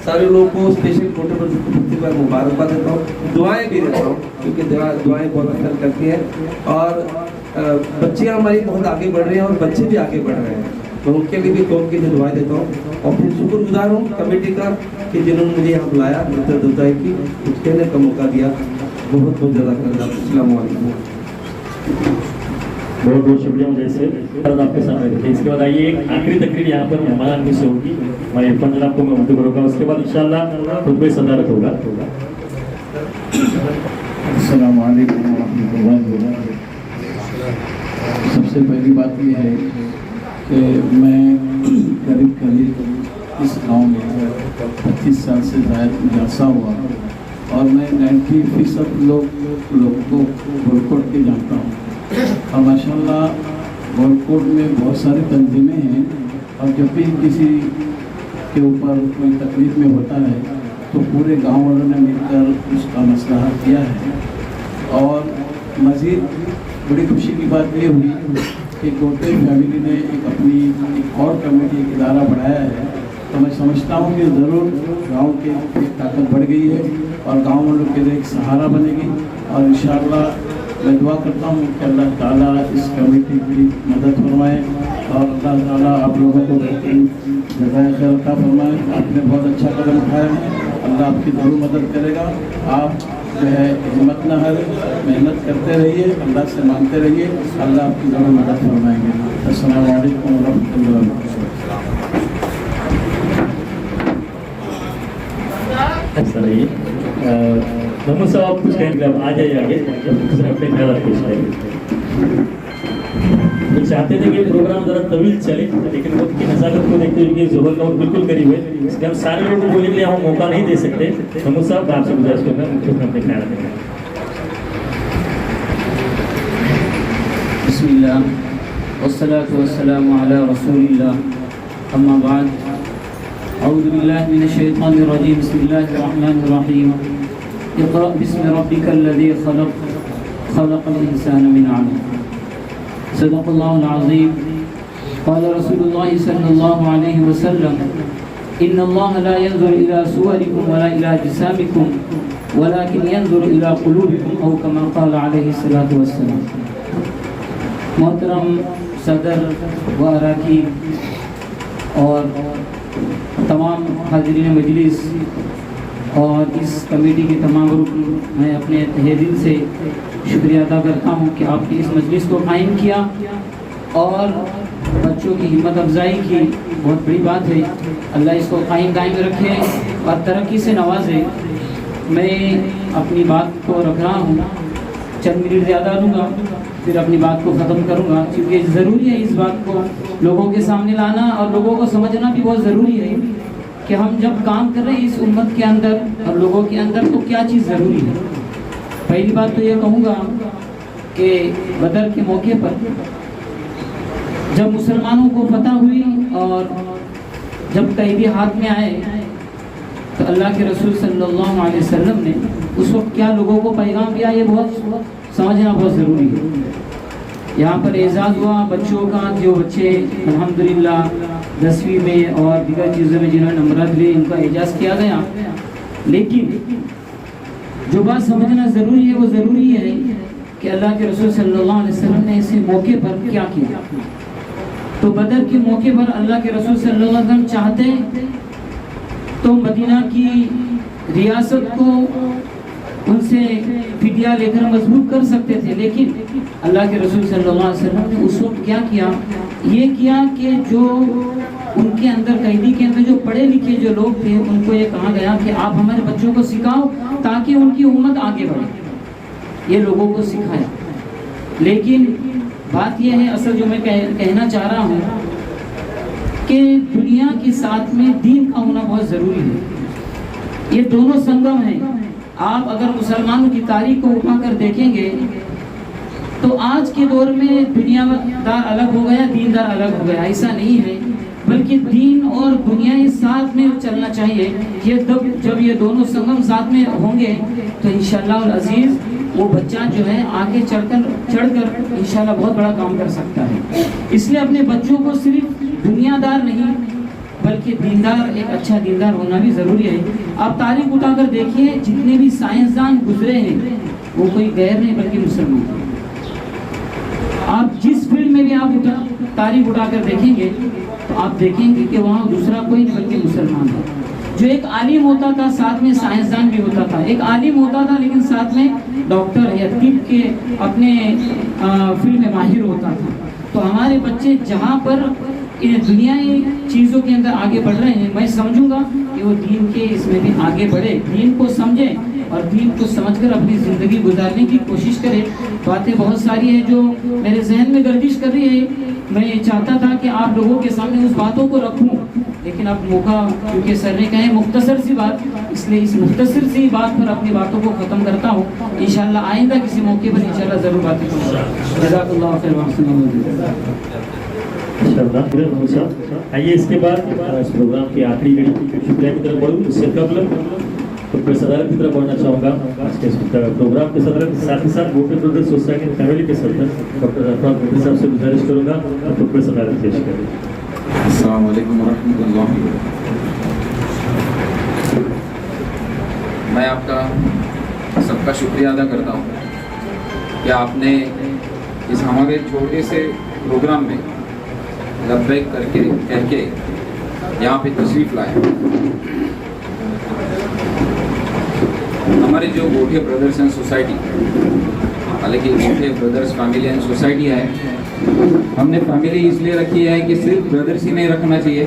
सारे लोगों को स्पेशल कोटे पर दूसरी बार मुबारकबाद देता हूँ, दुआएं भी देता हूँ, क्योंकि दुआएं बहुत असर करती हैं। और बच्चियाँ हमारी बहुत आगे बढ़ रही हैं और बच्चे भी आगे बढ़ रहे हैं, तो उनके लिए भी कौम के लिए दुआएं देता हूँ। और फिर शुक्रगुजार हूँ कमेटी का कि जिन्होंने मुझे यहाँ बुलाया, दुआई की कहने का मौका दिया। बहुत बहुत ज़्यादा अस्सलाम वालेकुम। बहुत बहुत शुक्रिया। जैसे आपके सामने रखे, इसके बाद आइए एक आखिरी तकरीर यहाँ पर मेहमान से होगी, मैं इरफान जनाब को मैं उर्दू करूँगा, उसके बाद इंशाल्लाह खुतबे सदारत होगा। अस्सलाम वालेकुम रहमतुल्लाहि व बरकातहू। सबसे पहली बात यह है कि मैं करीब इस गांव में 25 साल से ज़्यादा अरसा हुआ और मैं 90% लोगों को गोलकोट के जानता हूँ। और माशाल्लाह गोलकोट में बहुत सारी तंजीमें हैं और जब भी किसी के ऊपर कोई तकलीफ में होता है तो पूरे गांव वालों ने मिलकर उसका मसला हल किया है। और मज़ीद बड़ी खुशी की बात ये हुई कि गोटे फैमिली ने एक और कमेटी एक इदारा बढ़ाया है, तो मैं समझता हूँ कि ज़रूर गांव की एक ताकत बढ़ गई है और गांव वालों के लिए एक सहारा बनेगी। और इंशाअल्लाह मैं दुआ करता हूँ कि अल्लाह ताला इस कमेटी की मदद फरमाए और अल्लाह ताला आप लोगों को बेहतरीन जज़ाए खैर अता फरमाए। आपने बहुत अच्छा कदम उठाया है, अल्लाह आपकी ज़रूर मदद करेगा। आप जो है हिम्मत न हारें, मेहनत करते रहिए, अल्लाह से मांगते रहिए, अल्लाह आपकी ज़रूर मदद फरमाएंगे। अस्सलाम वालेकुम व रहमतुल्लाहि व बरकातहू। मोहम्मद साहब आप कुछ कहेंगे, आप आ जाइए आगे, अपने ख्याल पेश करेंगे। तो चाहते थे कि प्रोग्राम ज़रा तवील चले, लेकिन वक्त की नज़ाकत को देखते हुए ज़ोहर का वक्त बिल्कुल करीब है, इसलिए हम सारे लोगों को बोलने के लिए हम मौका नहीं दे सकते। मोहम्मद साहब आपसे गुजारिश करूँगा मुख्य अपने ख्याल रखें। बिस्मिल्लाह वस्सलातु वस्सलामु अला रसूलिल्लाह, अम्मा बाद, अऊज़ु बिल्लाहि मिनश शैतानिर रजीम, बिस्मिल्लाहिर रहमानिर रहीम। इक़रा बिस्मि रब्बिकल्लज़ी खलक़, खलक़ल इंसाना मिन अलक़। सदक़ल्लाहुल अज़ीम। क़ाल रसूलुल्लाह सल्लल्लाहु अलैहि वसल्लम, इन्नल्लाह ला यंज़ुरु इला सुवरिकुम वला इला अजसामिकुम वलाकिन यंज़ुरु इला क़ुलूबिकुम, औ कमा क़ाल अलैहि सलातु वस्सलाम। मोहतरम सदर व अराकीन और तमाम हाज़रीन मजलिस और इस कमेटी के तमाम रुकन, मैं अपने तहे दिल से शुक्रिया अदा करता हूँ कि आपने इस मजलिस को कायम किया और बच्चों की हिम्मत अफजाई की। बहुत बड़ी बात है, अल्लाह इसको कायम रखे और तरक्की से नवाजे। मैं अपनी बात को रख रहा हूँ, चंद मिनट ज़्यादा लूँगा, फिर अपनी बात को ख़त्म करूँगा, क्योंकि ज़रूरी है इस बात को लोगों के सामने लाना और लोगों को समझना भी बहुत ज़रूरी है कि हम जब काम कर रहे हैं इस उम्मत के अंदर और लोगों के अंदर, तो क्या चीज़ ज़रूरी है। पहली बात तो ये कहूँगा कि बदर के मौके पर जब मुसलमानों को फतह हुई और जब कैदी हाथ में आए, तो अल्लाह के रसूल सल्लल्लाहु अलैहि वसल्लम ने उस वक्त क्या लोगों को पैगाम दिया, ये बहुत समझना बहुत ज़रूरी है। यहाँ पर एजाज़ हुआ बच्चों का, जो बच्चे अल्हम्दुलिल्लाह 10वीं में और दीगर चीज़ों में जिन्होंने नंबरात लिए, इनका एजाज़ किया गया। लेकिन जो बात समझना ज़रूरी है वो ज़रूरी है कि अल्लाह के रसूल सल्लल्लाहु अलैहि वसल्लम ने ऐसे मौके पर क्या किया। तो बदर के मौके पर अल्लाह के रसूल सल्लल्लाहु अलैहि वसल्लम चाहते तो मदीना की रियासत को उनसे फिदिया लेकर मजबूत कर सकते थे, लेकिन अल्लाह के रसूल सल्लल्लाहु अलैहि वसल्लम ने उस वक्त क्या किया, ये किया कि जो उनके अंदर, कैदी के अंदर जो पढ़े लिखे जो लोग थे, उनको ये कहा गया कि आप हमारे बच्चों को सिखाओ ताकि उनकी उम्मत आगे बढ़े। ये लोगों को सिखाया। लेकिन बात यह है, असल जो मैं कहना चाह रहा हूँ कि दुनिया के साथ में दीन का होना बहुत ज़रूरी है। ये दोनों संगम हैं। आप अगर मुसलमानों की तारीख को उठाकर देखेंगे तो आज के दौर में दुनियादार अलग हो गया, दीनदार अलग हो गया। ऐसा नहीं है, बल्कि दीन और दुनिया एक साथ में चलना चाहिए। ये जब ये दोनों संगम साथ में होंगे तो इंशाअल्लाह अज़ीज़ वो बच्चा जो है आगे चढ़कर इंशाअल्लाह बहुत बड़ा काम कर सकता है। इसलिए अपने बच्चों को सिर्फ दुनियादार नहीं बल्कि दीनदार, एक अच्छा दीनदार होना भी ज़रूरी है। आप तारीख उठाकर देखिए, जितने भी साइंसदान गुजरे हैं वो कोई गैर नहीं बल्कि मुसलमान। आप जिस फील्ड में भी आप तारीख उठाकर देखेंगे तो आप देखेंगे कि वहाँ दूसरा कोई नहीं बल्कि मुसलमान है। जो एक आलिम होता था साथ में साइंसदान भी होता था, एक आलिम होता था लेकिन साथ में डॉक्टर या तिब के अपने फील्ड में माहिर होता था। तो हमारे बच्चे जहाँ पर इन दुनियाई चीज़ों के अंदर आगे बढ़ रहे हैं, मैं समझूंगा कि वो दीन के इसमें भी आगे बढ़े, दीन को समझें और दीन को समझकर अपनी ज़िंदगी गुजारने की कोशिश करें। बातें बहुत सारी हैं जो मेरे जहन में गर्दिश कर रही है। मैं चाहता था कि आप लोगों के सामने उस बातों को रखूं, लेकिन अब मौका, क्योंकि सर ने कहे मुख्तसर सी बात, इसलिए इस मुख्तसर सी बात पर अपनी बातों को ख़त्म करता हूँ। इंशाअल्लाह आइंदा किसी मौके पर इंशाअल्लाह ज़रूर बातें करूँगा। जज़ाकल्लाहु खैर। आइए इसके बाद इस प्रोग्राम की आखिरी घड़ी शुक्रिया की तरफ बढ़ूँ। इससे कबल तो सदारत की तरफ बढ़ना चाहूँगा। आज के प्रोग्राम के सदर साथ ही साथ वोटर ब्रदर्स सोसाइटी फैमिली के सदर डॉक्टर अफराद मोदी साहब से गुजारिश करूँगा तो सदारत पेश करें। अस्सलाम वालेकुम रहमतुल्लाह। मैं आपका सबका शुक्रिया अदा करता हूँ कि आपने इस हमारे छोटे से प्रोग्राम में लब्बैक करके कह के यहाँ पे तशरीफ़ लाए। हमारे जो गोठे ब्रदर्स एंड सोसाइटी, हालांकि गोठे ब्रदर्स फैमिली एंड सोसाइटी है, हमने फैमिली इसलिए रखी है कि सिर्फ ब्रदर्स ही नहीं रखना चाहिए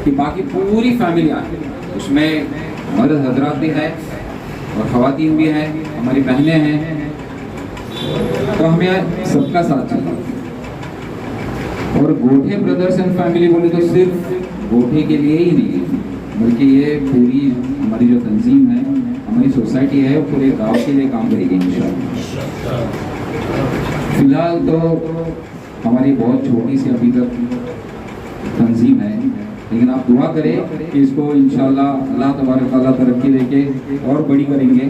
कि बाकी पूरी फैमिली आए। उसमें मर्द हजरात भी है और ख़वातीन भी हैं, हमारी बहनें हैं, तो हमें सबका साथ चाहिए। और गोठे ब्रदर्स एंड फैमिली बोले तो सिर्फ गोठे के लिए ही नहीं है, बल्कि ये पूरी हमारी जो तंजीम है, हमारी सोसाइटी है, वो पूरे गांव के लिए काम करेगी इंशाअल्लाह। फिलहाल तो हमारी बहुत छोटी सी अभी तक तंजीम है, लेकिन आप दुआ करें कि इसको इंशाअल्लाह अल्लाह तबारक तआला तरक्की देके और बड़ी करेंगे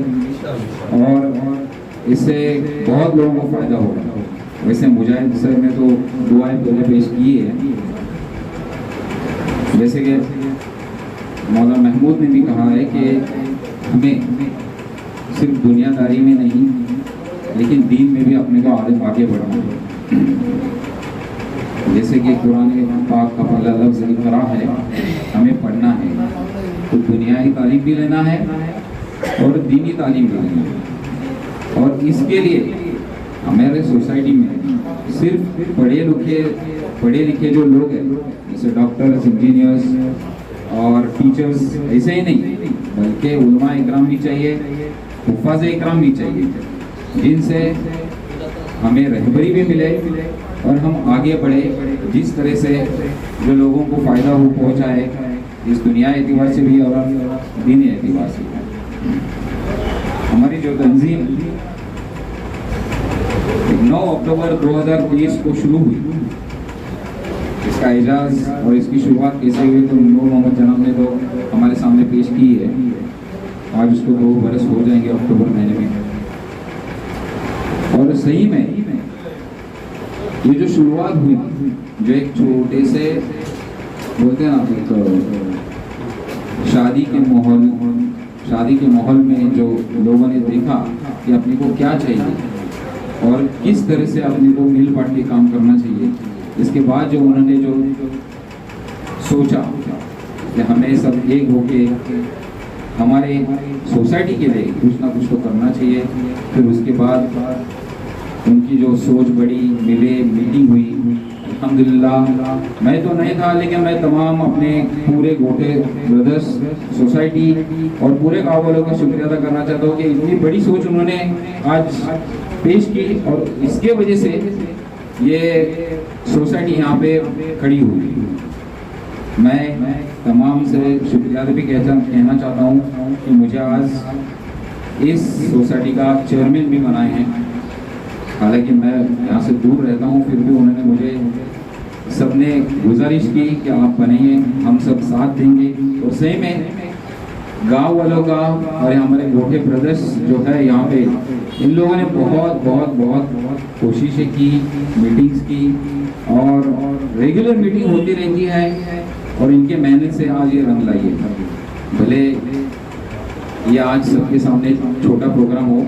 और इससे बहुत लोगों को फ़ायदा होगा। वैसे मुजाहिद सर ने तो दुआएं पहले पेश की है, जैसे कि मौलाना महमूद ने भी कहा है कि हमें सिर्फ दुनियादारी में नहीं लेकिन दीन में भी अपने को आगे बढ़ना है। जैसे कि कुरान पाक का पहला लफ्ज़ इक़रा है, हमें पढ़ना है, तो दुनियाई तालीम भी लेना है और दीनी तालीम भी लेना है। और इसके लिए हमारे सोसाइटी में सिर्फ पढ़े लिखे जो लोग हैं, जैसे डॉक्टर्स, इंजीनियर्स और टीचर्स, ऐसे ही नहीं, बल्कि उलमा इकराम भी चाहिए, हुफ़ाज़ इकराम भी चाहिए, जिनसे हमें रहबरी भी मिले और हम आगे बढ़े, जिस तरह से जो लोगों को फ़ायदा हो पहुँचाए, इस दुनिया एतबार से भी और दीनी एतबार से। हमारी जो तंजीम 9 अक्टूबर 2023 को शुरू हुई, इसका एजाज़ और इसकी शुरुआत कैसे हुई तो नूर मोहम्मद जनाब ने तो हमारे सामने पेश की है। आज उसको 2 बरस हो जाएंगे अक्टूबर महीने में। और सही में ये जो शुरुआत हुई, जो एक छोटे से बोलते हैं ना, एक शादी के माहौल में जो लोगों ने देखा कि अपने को क्या चाहिए और किस तरह से अपने को मिल बांट के काम करना चाहिए, इसके बाद जो उन्होंने जो सोचा कि हमें सब एक होके हमारे सोसाइटी के लिए कुछ ना कुछ तो करना चाहिए, फिर उसके बाद उनकी जो सोच बड़ी, मीटिंग हुई। अल्हम्दुलिल्लाह मैं तो नहीं था, लेकिन मैं तमाम अपने पूरे गोठे ब्रदर्स सोसाइटी और पूरे गाँव वालों का शुक्रिया अदा करना चाहता हूँ कि इतनी बड़ी सोच उन्होंने आज पेश की और इसके वजह से ये सोसाइटी यहाँ पे खड़ी हुई। मैं तमाम से शुक्रिया भी कहना चाहता हूँ कि मुझे आज इस सोसाइटी का चेयरमैन भी बनाए हैं। हालांकि मैं यहाँ से दूर रहता हूँ, फिर भी उन्होंने मुझे सबने गुजारिश की कि आप बनिए, हम सब साथ देंगे। और सही में गांव वालों का और हमारे गोठे ब्रदर्स जो है यहाँ पे, इन लोगों ने बहुत बहुत बहुत कोशिशें की, मीटिंग्स की, और रेगुलर मीटिंग होती रहती है, और इनके मेहनत से आज ये रंग लाई है। भले ये आज सबके सामने छोटा प्रोग्राम हो,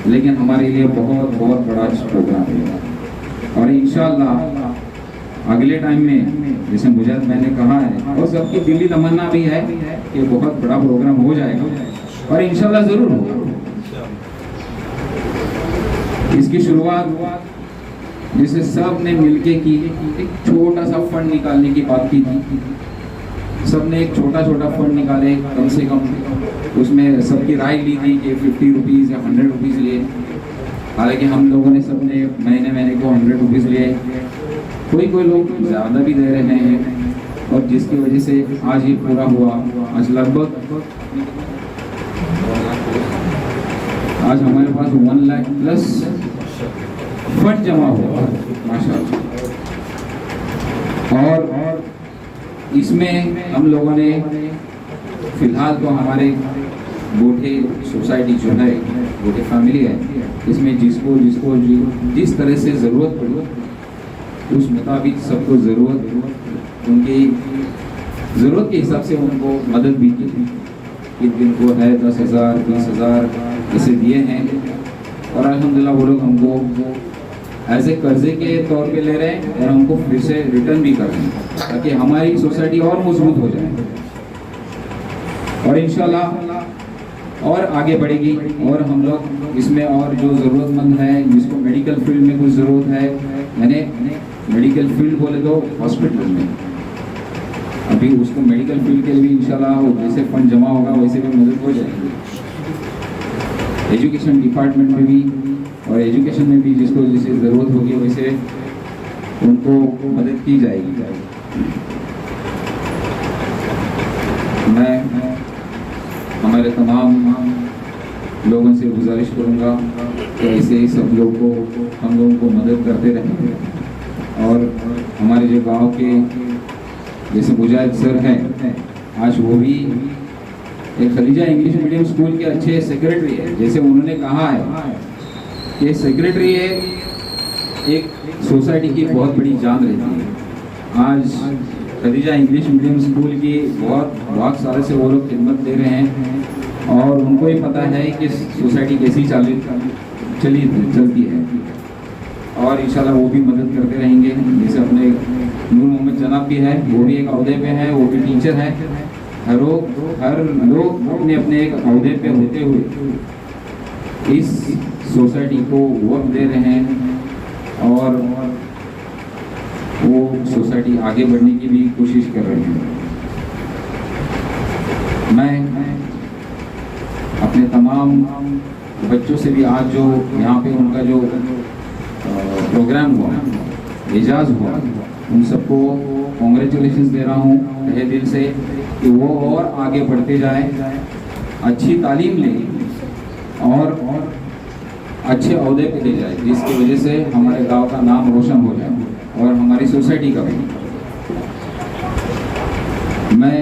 लेकिन हमारे लिए बहुत बहुत बड़ा प्रोग्राम है। और इंशाल्लाह अगले टाइम में, जैसे मुजाहिद मैंने कहा है, और सबकी दिली तमन्ना भी है कि बहुत बड़ा प्रोग्राम हो जाएगा, और इंशाल्लाह ज़रूर होगा। इसकी शुरुआत जैसे सब ने मिलके की, एक छोटा सा फंड निकालने की बात की थी। सब ने एक छोटा छोटा फंड निकाले, कम से कम उसमें सबकी राय ली थी कि 50 रुपीज़ या 100 रुपीज़ लिए। हालांकि हम लोगों ने सबने महीने को 100 रुपीज़ लिए। कोई लोग ज़्यादा भी दे रहे हैं, और जिसकी वजह से आज ये पूरा हुआ। आज लगभग आज हमारे पास 1 लाख प्लस फंड जमा हुआ माशाअल्लाह। और इसमें हम लोगों ने फिलहाल तो हमारे गोठे सोसाइटी जो है, गोठे फैमिली है, इसमें जिसको जिस तरह से ज़रूरत पड़ी उस मुताबिक सबको ज़रूरत, उनकी ज़रूरत के हिसाब से उनको मदद भी की। कि जिनको है 10,000 20,000 ऐसे दिए हैं, और अल्हम्दुलिल्लाह वो लोग हमको ऐसे कर्जे के तौर पे ले रहे हैं, और हमको फिर से रिटर्न भी कर रहे हैं, ताकि हमारी सोसाइटी और मजबूत हो जाए, और इंशाल्लाह और आगे बढ़ेगी। और हम लोग इसमें और जो ज़रूरतमंद है, जिसको मेडिकल फील्ड में कुछ ज़रूरत है, यानी मेडिकल फील्ड बोले तो हॉस्पिटल में, अभी उसको मेडिकल फील्ड के लिए भी इंशाल्लाह जैसे फंड जमा होगा वैसे भी मदद हो जाएगी। एजुकेशन डिपार्टमेंट में भी, और एजुकेशन में भी जिसको जैसे ज़रूरत होगी वैसे उनको मदद की जाएगी। मैं हमारे तमाम लोगों से गुजारिश करूंगा कि ऐसे ही सब लोग को, हम लोगों को मदद करते रहें। और हमारे जो गांव के जैसे मुजाहिद सर हैं, आज वो भी एक खलीजा इंग्लिश मीडियम स्कूल के अच्छे सेक्रेटरी है। जैसे उन्होंने कहा है कि सेक्रेटरी है एक सोसाइटी की बहुत बड़ी जान रहती है। आज खलीजा इंग्लिश मीडियम स्कूल की बहुत सारे से वो लोग खिदमत दे रहे हैं, और उनको ही पता है कि सोसाइटी कैसी चलती है, और इंशाल्लाह वो भी मदद करते रहेंगे। जैसे अपने नूर मोहम्मद जनाब भी है, वो भी एक अहदे पे है, वो भी टीचर है। हर लोग अपने अपने एक अहदे पे होते हुए इस सोसाइटी को वक्त दे रहे हैं, और वो सोसाइटी आगे बढ़ने की भी कोशिश कर रहे हैं। मैं अपने तमाम बच्चों से भी आज जो यहाँ पे उनका जो प्रोग्राम हुआ, एजाज़ हुआ, उन सबको कॉन्ग्रेचुलेशंस दे रहा हूँ तहे दिल से कि वो और आगे बढ़ते जाए, अच्छी तालीम लें और अच्छे अहदे पे ले जाए, जिसकी वजह से हमारे गांव का नाम रोशन हो जाए और हमारी सोसाइटी का भी। मैं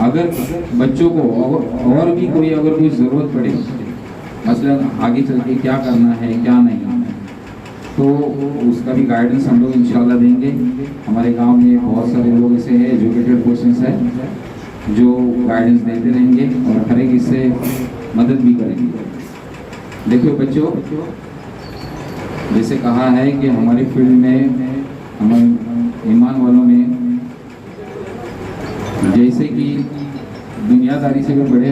अगर बच्चों को और भी अगर कोई ज़रूरत पड़े, मसलन आगे चल के क्या करना है क्या नहीं, तो उसका भी गाइडेंस हम लोग इंशाल्लाह देंगे। हमारे गांव में बहुत सारे लोग ऐसे हैं, एजुकेटेड पर्सन्स हैं जो गाइडेंस देते रहेंगे और हर एक इससे मदद भी करेंगे। देखिए बच्चों, जैसे कहा है कि हमारी फील्ड में, हमारे ईमान वालों में, जैसे कि दुनियादारी से भी बड़े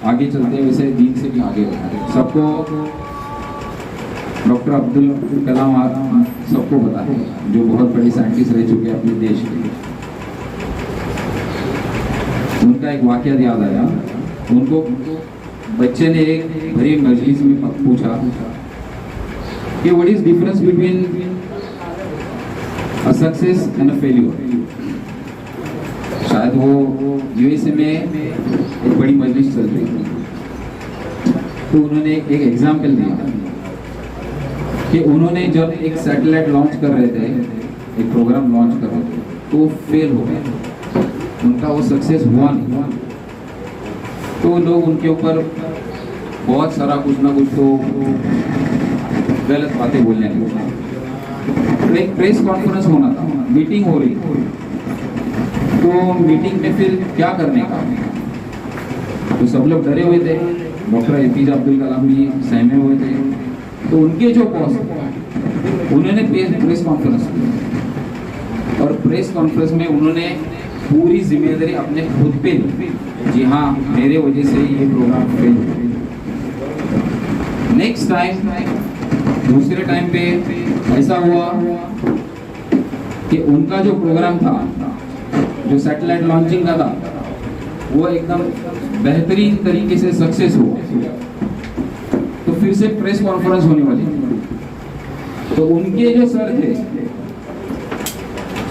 आगे चलते हैं वैसे दीन से भी आगे बढ़ते। सबको डॉक्टर अब्दुल कलाम सबको पता है, जो बहुत बड़े साइंटिस्ट रह चुके हैं अपने देश के। उनका एक वाकया याद आया। उनको बच्चे ने एक भरी मजलिस में पूछा कि what is difference between a success and a failure. शायद वो यूएसए में एक बड़ी मजलिस चल रही थी, तो उन्होंने एक एग्जाम्पल दिया कि उन्होंने जब एक सैटेलाइट लॉन्च कर रहे थे, एक प्रोग्राम लॉन्च कर रहे थे, तो फेल हो गया, उनका वो सक्सेस हुआ नहीं। तो लोग उनके ऊपर बहुत सारा कुछ ना कुछ तो गलत बातें बोलने लगे। तो एक प्रेस कॉन्फ्रेंस होना था, मीटिंग हो रही थी, तो मीटिंग में फिर क्या करने का, तो सब लोग डरे हुए थे। डॉक्टर एपीजे अब्दुल कलाम भी सहमे हुए थे। तो उनके जो बॉस उन्होंने प्रेस कॉन्फ्रेंस की, और प्रेस कॉन्फ्रेंस में उन्होंने पूरी जिम्मेदारी अपने खुद पे ली, जी हाँ मेरे वजह से ये प्रोग्राम फेल हुआ। नेक्स्ट टाइम, दूसरे टाइम पे ऐसा हुआ कि उनका जो प्रोग्राम था, जो सैटेलाइट लॉन्चिंग का था, वो एकदम बेहतरीन तरीके से सक्सेस हुआ। तो फिर से प्रेस कॉन्फ्रेंस होने वाली, तो उनके जो सर थे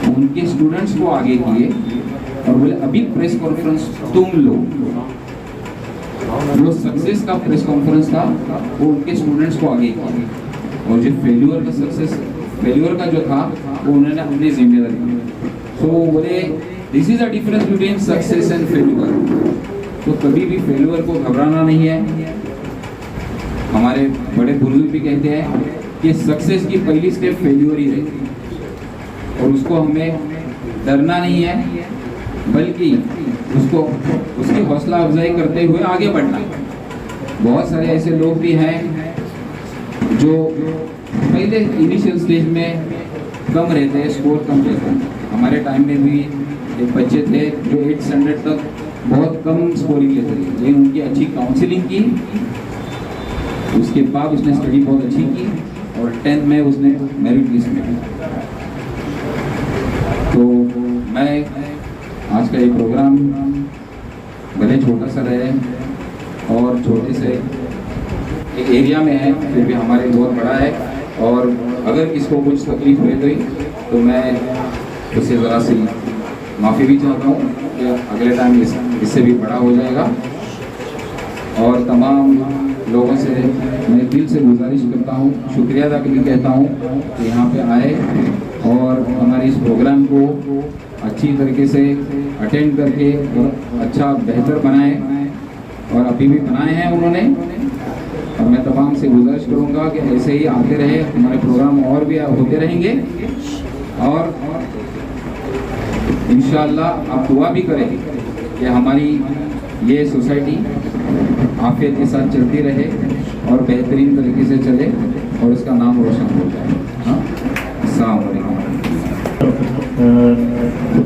उनके स्टूडेंट्स को आगे किए और बोले अभी प्रेस कॉन्फ्रेंस तुम लो। जो सक्सेस का प्रेस कॉन्फ्रेंस था वो उनके स्टूडेंट्स को आगे किए, और जो फेल्यूर का जो था वो उन्होंने अपनी जिम्मेदारी ली। तो बोले this is a difference between success and failure. तो कभी भी फेल्यूर को घबराना नहीं है। हमारे बड़े बुजुर्ग भी कहते हैं कि सक्सेस की पहली स्टेप फेल्यूर ही रहती है, और उसको हमें डरना नहीं है, बल्कि उसको उसकी हौसला अफजाई करते हुए आगे बढ़ना। बहुत सारे ऐसे लोग भी हैं जो पहले इनिशियल स्टेज में कम रहते हैं, स्कोर कम रहता है। हमारे टाइम में भी एक बच्चे थे जो 8 स्टैंडर्ड तक बहुत कम स्कोरिंग लेते थे, लेकिन उनकी अच्छी काउंसलिंग की, उसके बाद उसने स्टडी बहुत अच्छी की और 10th में उसने मेरिट लिस्ट में। तो मैं आज का ये प्रोग्राम भले छोटा सा रहे और छोटे से एक एरिया में है, फिर भी हमारे लिए बहुत बड़ा है, और अगर किसको कुछ तकलीफ हुई गई तो मैं उससे ज़रा सी माफ़ी भी चाहता हूँ कि अगले टाइम इससे भी बड़ा हो जाएगा। और तमाम लोगों से मैं दिल से गुजारिश करता हूँ, शुक्रिया अदा के लिए कहता हूँ कि यहाँ पे आए और हमारे इस प्रोग्राम को अच्छी तरीके से अटेंड करके और अच्छा बेहतर बनाए, और अभी भी बनाए हैं उन्होंने। और मैं तमाम से गुजारिश करूँगा कि ऐसे ही आते रहे, हमारे प्रोग्राम और भी होते रहेंगे, और इंशाअल्लाह आप दुआ भी करें कि हमारी ये सोसाइटी आफियत के साथ चलती रहे और बेहतरीन तरीके से चले और उसका नाम रोशन हो जाए। हाँ, अस्सलाम वालेकुम।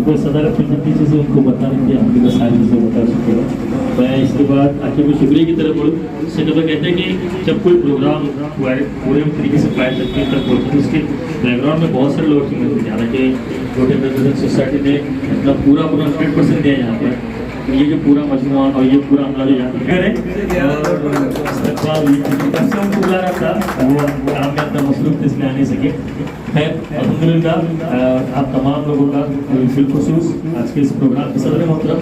तो सदर अपनी चीज़ें उनको बताने की आपके लिए सारी चीज़ें बता चुके हो। मैं इसके बाद आखिर में शुक्रिया की तरफ बढ़ूँ। इससे कभी कहते हैं कि जब कोई प्रोग्राम पूरे तरीके से फाइल तक पहुँचे तो उसके बैकग्राउंड में बहुत सारे लोगों की मदद, हालांकि छोटे बिजनेस सोसाइटी ने अपना पूरा 100% दिया यहाँ पर। ये जो पूरा मजमुआ और ये पूरा हमला जो यहाँ करें बुला रहा था वो काम में अपना मसरूफ इसलिए आ नहीं सके। खैर अल्हम्दुलिल्लाह आप तमाम लोगों का बिलखुसूस आज के इस प्रोग्राम के सदर मोहतरम,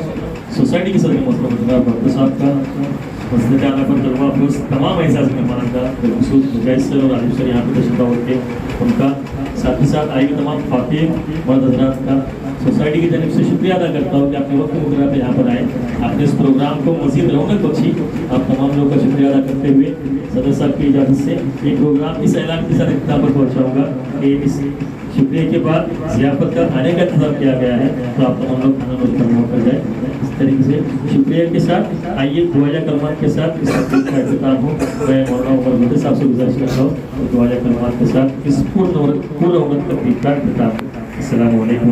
सोसाइटी के सदर मोहतरम डॉक्टर साहब का मसले आना पर तलवा प्लस तमाम एहसास मेहमान का बिलखुसूस मुजाहिद सर और आलिम सर यहाँ पर तशरीफ होकर उनका, साथ ही साथ आएगी तमाम ख़वातीन मर्द हज़रात का सोसाइटी की तरफ से शुक्रिया अदा करता हूँ कि आपने वक्त मुकर्रर पे यहाँ पर आए, आपने इस प्रोग्राम को मज़ीद रौनक बख्शी। आप तमाम लोगों का शुक्रिया अदा करते हुए सदर साहब की इजाज़त से ये प्रोग्राम इस ऐलान के साथ इख्तिताम पर पहुँचाऊँगा कि इस शुक्रिया के बाद ज़ियाफ़त का खाने का इंतज़ाम किया गया है, तो आप तमाम लोग खाना नोट कर जाए। इस तरीके से शुक्रिया के साथ आइए दुआया कलमात के साथ इस का इख्तिताम हो। मैं मौलाना उमर बदर साहब से गुजारिश करता हूँ दुआया कलमात के साथ इस पूर्ण उम्मत तकरीब का इख्तिताम। अस्सलामु अलैकुम।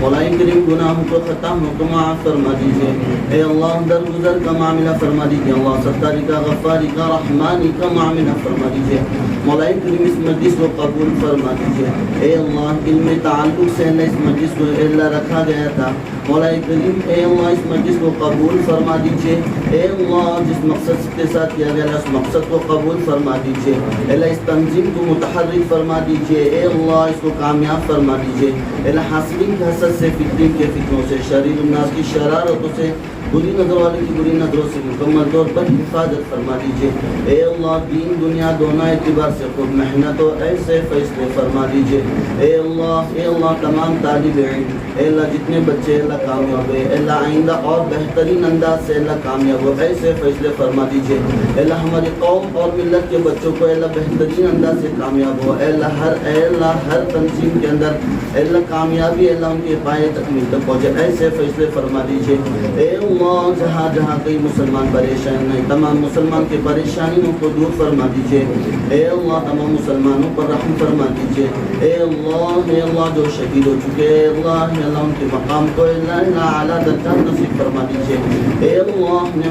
मोला करीम गुनाहों को खता को माफ़ फरमा दीजिए। ए अल्लाह दरगुजर का मामला फरमा दीजिए। अल्लाह सत्तारी का गफ़ारी का रहमानी का मामला फरमा दीजिए। मौला करीम इस मजलिस को कबूल फरमा दीजिए। ए अल्लाह इल्म ताल्लुक़ से इस मजलिस को अल्लाह रखा गया था। मौला करीम ए अल्लाह इस मजलिस को कबूल फरमा दीजिए। ए अल्लाह जिस मकसद के साथ किया गया उस मकसद को कबूल फरमा दीजिए। अल्लाह इस तंजीम को मुतहर्रिक फरमा दीजिए। ए अल्लाह इसको कामयाब फरमा दीजिए। अल्लाह हासिलिन के हसद से फितने के फितनों से शरीर उन्नास की शरारतों से बुरी नज़र वाले की बुरी नज़रों से मुकम्मल तौर पर हिफाजत फरमा दीजिए। ए अल्लाह दीन दुनिया दोनों एतबार से खूब मेहनत और ऐसे फैसले फरमा दीजिए। ए अल्लाह तमाम तालिब इल्म ए अल्लाह जितने बच्चे अल्लाह कामयाब हुए अल्लाह आइंदा और बेहतरीन अंदाज से अल्लाह कामयाब हो ऐसे फैसले फरमा दीजिए। अल्लाह हमारी कौम और मिल्लत के बच्चों को अल्लाह बेहतरीन अंदाज से कामयाब हो। अल्लाह हर तंजीम के अंदर अल्लाह कामयाबी अल्लाह उनके पाए तकमील तक पहुँचे ऐसे फैसले फरमा दीजिए। ए अल्लाह जहाँ जहाँ कई मुसलमान परेशान हैं तमाम मुसलमान की परेशानियों को दूर फरमा दीजिए। ए अल्लाह तमाम मुसलमानों पर रहम फरमा दीजिए। ए अल्लाह जो शहीद हो चुके हैं अल्लाह उनके मकाम को आला दर्जा नसीब फरमा दीजिए। ए अल्लाह अपने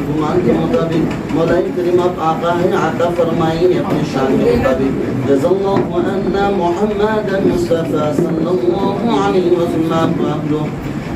गुमान के मुताबिक मौला करीम आप आका है आता फरमाइए अपने शान के मुताबिक। जज़ल्लाहु अन्ना मुहम्मदन मुस्तफ़ा सल्लल्लाहु अलैहि वसल्लम